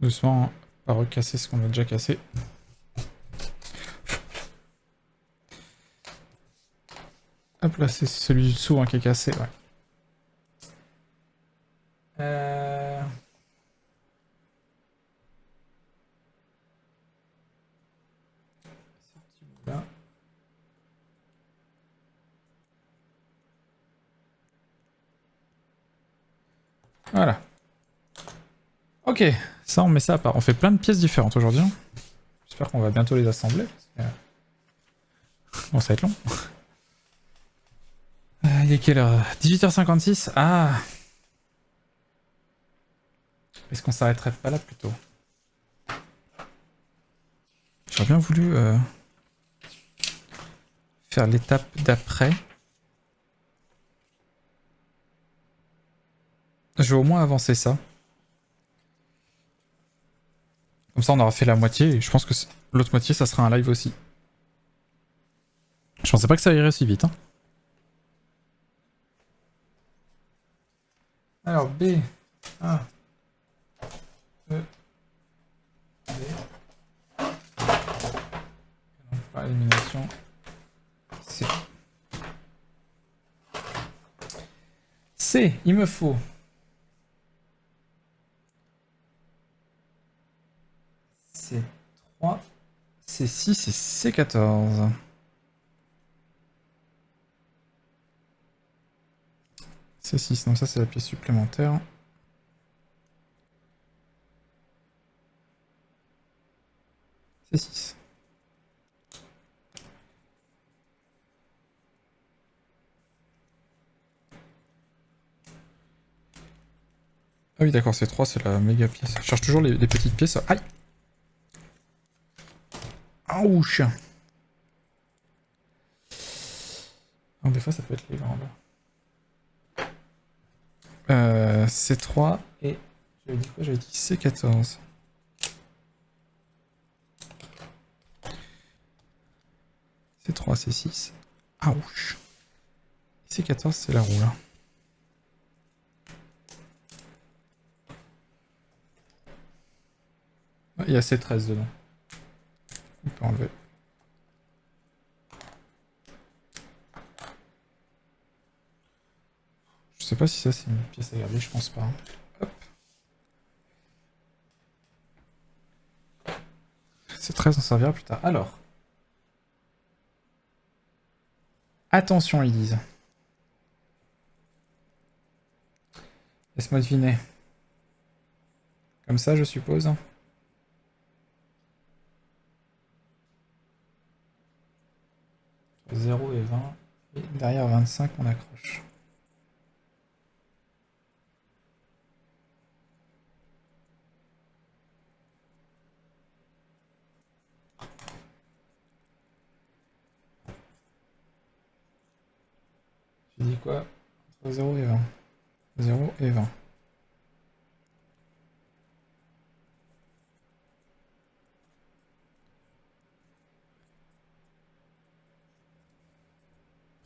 Doucement, pas recasser ce qu'on a déjà cassé. Hop là, c'est celui du dessous hein, qui est cassé, ouais. Là. Voilà. Ok, ça on met ça à part. On fait plein de pièces différentes aujourd'hui. J'espère qu'on va bientôt les assembler. Bon, ça va être long. Il est quelle heure? 18h56. Ah. Est-ce qu'on s'arrêterait pas là plutôt? J'aurais bien voulu faire l'étape d'après. Je vais au moins avancer ça. Comme ça on aura fait la moitié et je pense que l'autre moitié ça sera un live aussi. Je pensais pas que ça irait si vite. Hein. Alors B. A. E. B. Donc par élimination. C. C, il me faut. C3, C6 et C14. C6, donc ça c'est la pièce supplémentaire. C6. Ah oui d'accord, C3 c'est la méga pièce. Je cherche toujours les petites pièces. Aïe. Ouch. Donc des fois ça peut être les grandes. C3 et... J'avais dit quoi? J'avais dit C14. C3, C6. Ouch. C14 c'est la roue là. Il y a C13 dedans. On peut enlever. Je sais pas si ça c'est une pièce à garder, je pense pas. Hop. C13 on servira plus tard. Alors. Attention ils disent. Laisse-moi deviner. Comme ça je suppose. 0 et 20. Et derrière 25 on accroche. J'ai dit quoi? Entre 0 et 20. 0 et 20.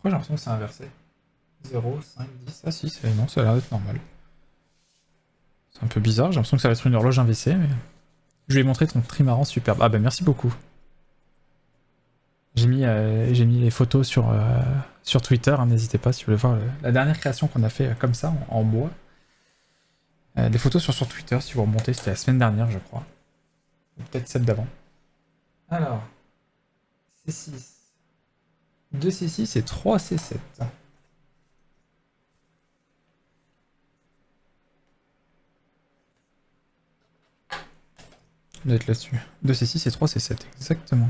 Pourquoi j'ai l'impression que c'est inversé? 0, 5, 10, ah si, non, ça a l'air d'être normal. C'est un peu bizarre, j'ai l'impression que ça va être une horloge inversée, mais... Je lui ai montré ton trimaran superbe. Ah bah merci beaucoup. J'ai mis les photos sur Twitter, hein, n'hésitez pas si vous voulez voir la dernière création qu'on a fait comme ça, en bois. Les photos sur Twitter, si vous remontez, c'était la semaine dernière je crois. Ou peut-être celle d'avant. Alors, C6. 2 C6 et 3 C7. On doit être là-dessus. 2 C6 et 3 C7, exactement.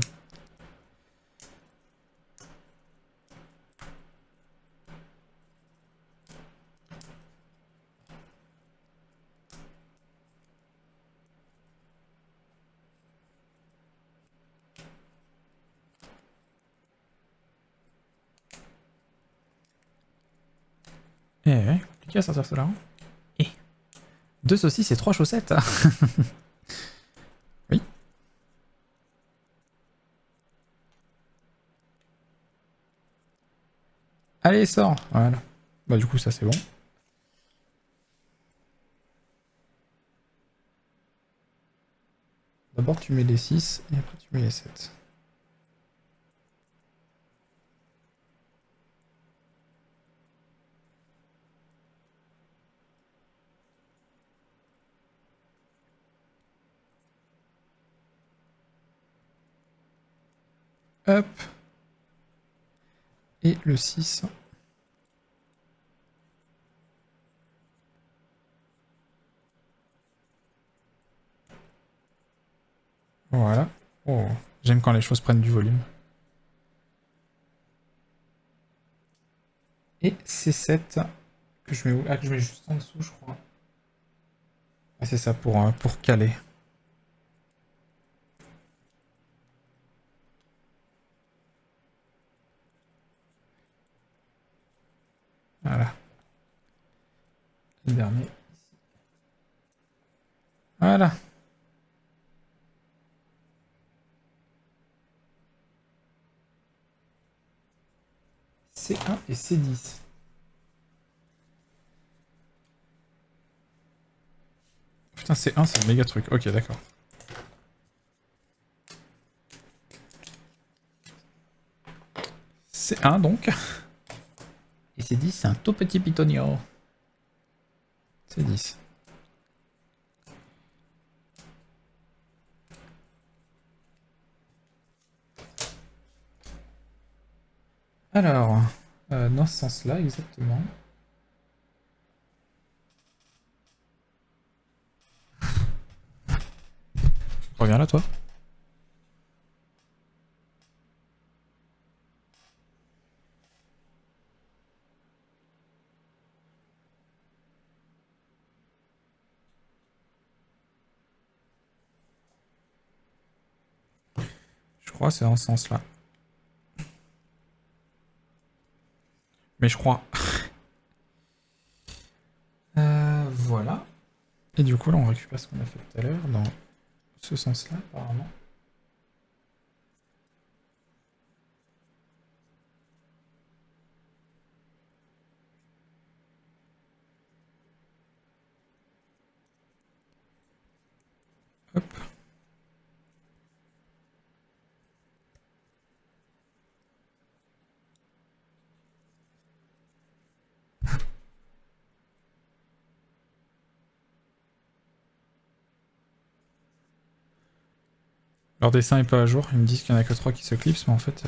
Eh ouais, compliqué à sortir cela. Hein. Et 2 saucisses et 3 chaussettes. Oui. Allez, sors. Voilà. Bah du coup ça c'est bon. tu mets les 6 et après tu mets les 7. Hop. Et le 6. Voilà. Oh, j'aime quand les choses prennent du volume. Et C7 que je mets où? Ah, que je mets juste en dessous, je crois. Ah, c'est ça pour caler. Voilà. Le dernier. Voilà. C1 et C10. Putain, C1, c'est un méga truc. Ok, d'accord. C1 donc. Et C10, c'est un tout petit pitonio. C10. Alors, dans ce sens-là, exactement. Reviens là, toi. Je crois que c'est dans ce sens-là. Mais je crois. Voilà. Et du coup, là, on récupère ce qu'on a fait tout à l'heure dans ce sens-là, apparemment. Hop. Leur dessin est pas à jour, ils me disent qu'il y en a que 3 qui se clipsent, mais en fait,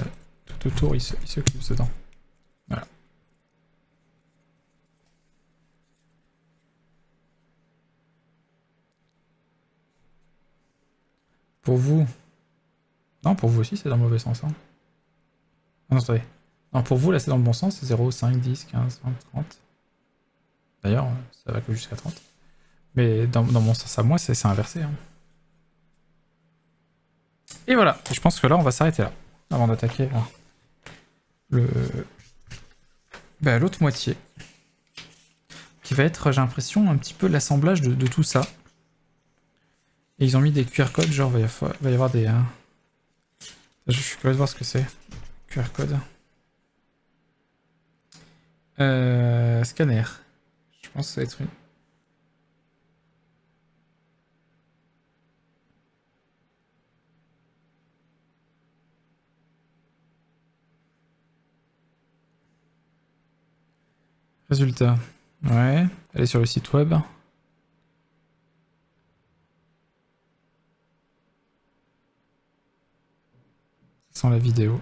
tout autour, ils se clipsent dedans. Voilà. Pour vous... Non, pour vous aussi, c'est dans le mauvais sens. Hein. Ah non, attendez. Non, pour vous, là, c'est dans le bon sens, c'est 0, 5, 10, 15, 20, 30. D'ailleurs, ça va que jusqu'à 30. Mais dans mon sens à moi, c'est inversé. Hein. Et voilà, je pense que là, on va s'arrêter là, avant d'attaquer l'autre moitié. Qui va être, j'ai l'impression, un petit peu l'assemblage de tout ça. Et ils ont mis des QR codes, genre, va y avoir des... Je suis curieux de voir ce que c'est. QR code. Scanner. Je pense que ça va être une... Résultat. Ouais. Allez sur le site web. Sans la vidéo.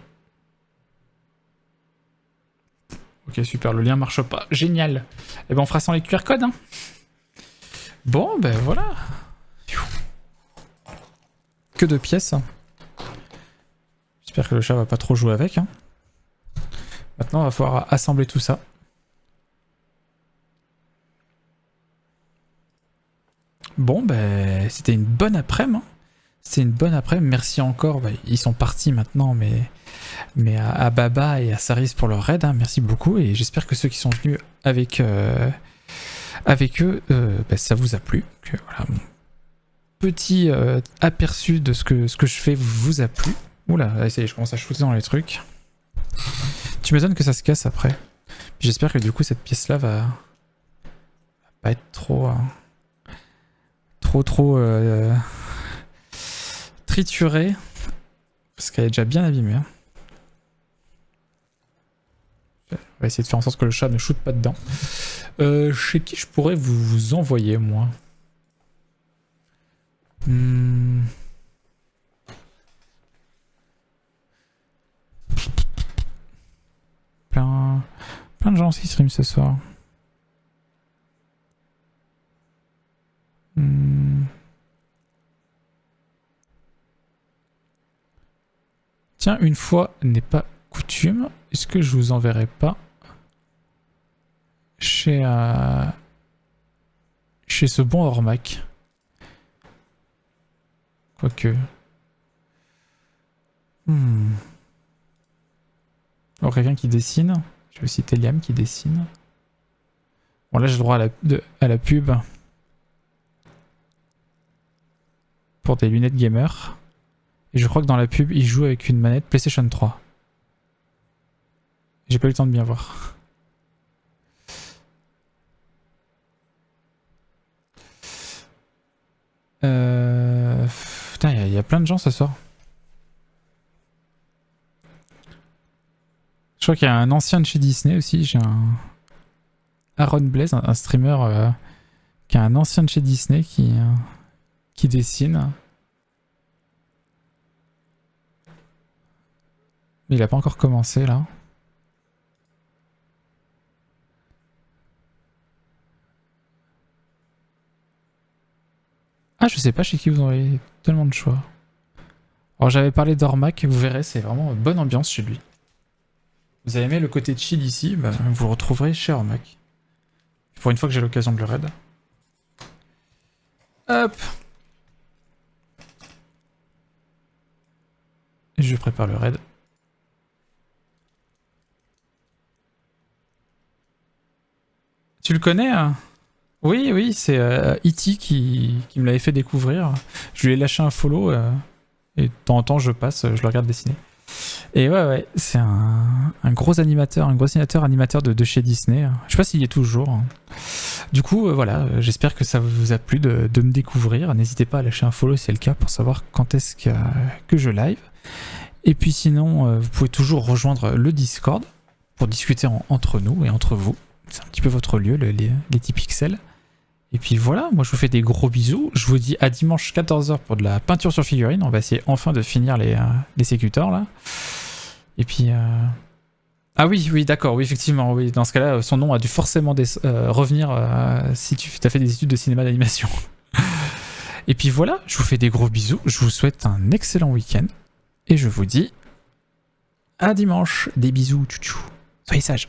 Ok, super, le lien marche pas. Génial. Et ben on fera sans les QR codes. Hein. Bon, ben voilà. Que de pièces. J'espère que le chat va pas trop jouer avec. Hein. Maintenant, il va falloir assembler tout ça. Bon, ben c'était une bonne après-midi. Hein. C'est une bonne après-midi. Merci encore. Bah, ils sont partis maintenant, mais à Baba et à Saris pour leur raid. Hein. Merci beaucoup. Et j'espère que ceux qui sont venus avec eux, bah, ça vous a plu. Que, voilà, mon petit aperçu de ce que je fais vous a plu. Oula, ça y est, je commence à shooter dans les trucs. Tu m'étonnes que ça se casse après. J'espère que du coup, cette pièce-là va pas être trop... triturer. Parce qu'elle est déjà bien abîmée. Hein. On va essayer de faire en sorte que le chat ne shoote pas dedans. Chez qui je pourrais vous envoyer, moi? Plein de gens qui stream ce soir. Tiens, une fois n'est pas coutume, est-ce que je vous enverrai pas chez ce bon Ormac? Quoique. Alors quelqu'un qui dessine. Je vais citer Liam qui dessine. Bon là j'ai le droit à la pub. Pour des lunettes gamer. Et je crois que dans la pub il joue avec une manette PlayStation 3. J'ai pas eu le temps de bien voir. Putain, il y a plein de gens ce soir. Je crois qu'il y a un ancien de chez Disney aussi. J'ai un Aaron Blaze, un streamer qui est un ancien de chez Disney qui dessine. Mais il a pas encore commencé là. Ah, je sais pas chez qui vous aurez tellement de choix. Alors j'avais parlé d'Ormac, vous verrez, c'est vraiment une bonne ambiance chez lui. Vous avez aimé le côté chill ici, bah, vous le retrouverez chez Ormac. Pour une fois que j'ai l'occasion de le raid. Hop. Et je prépare le raid. Tu le connais hein? Oui, oui, c'est E.T. qui me l'avait fait découvrir. Je lui ai lâché un follow et de temps en temps je passe, je le regarde dessiner. Et ouais, c'est un gros animateur, animateur de chez Disney. Je sais pas s'il y est toujours. Du coup, voilà, j'espère que ça vous a plu de me découvrir. N'hésitez pas à lâcher un follow si c'est le cas pour savoir quand est-ce que je live. Et puis sinon, vous pouvez toujours rejoindre le Discord pour discuter entre nous et entre vous. C'est un petit peu votre lieu, les petits pixels. Et puis voilà, moi je vous fais des gros bisous. Je vous dis à dimanche 14h pour de la peinture sur figurine. On va essayer enfin de finir les sécuteurs là. Et puis... Ah oui, d'accord, oui, effectivement. Oui. Dans ce cas-là, son nom a dû forcément revenir si tu as fait des études de cinéma d'animation. Et puis voilà, je vous fais des gros bisous. Je vous souhaite un excellent week-end. Et je vous dis à dimanche. Des bisous, tchou tchou. Soyez sages.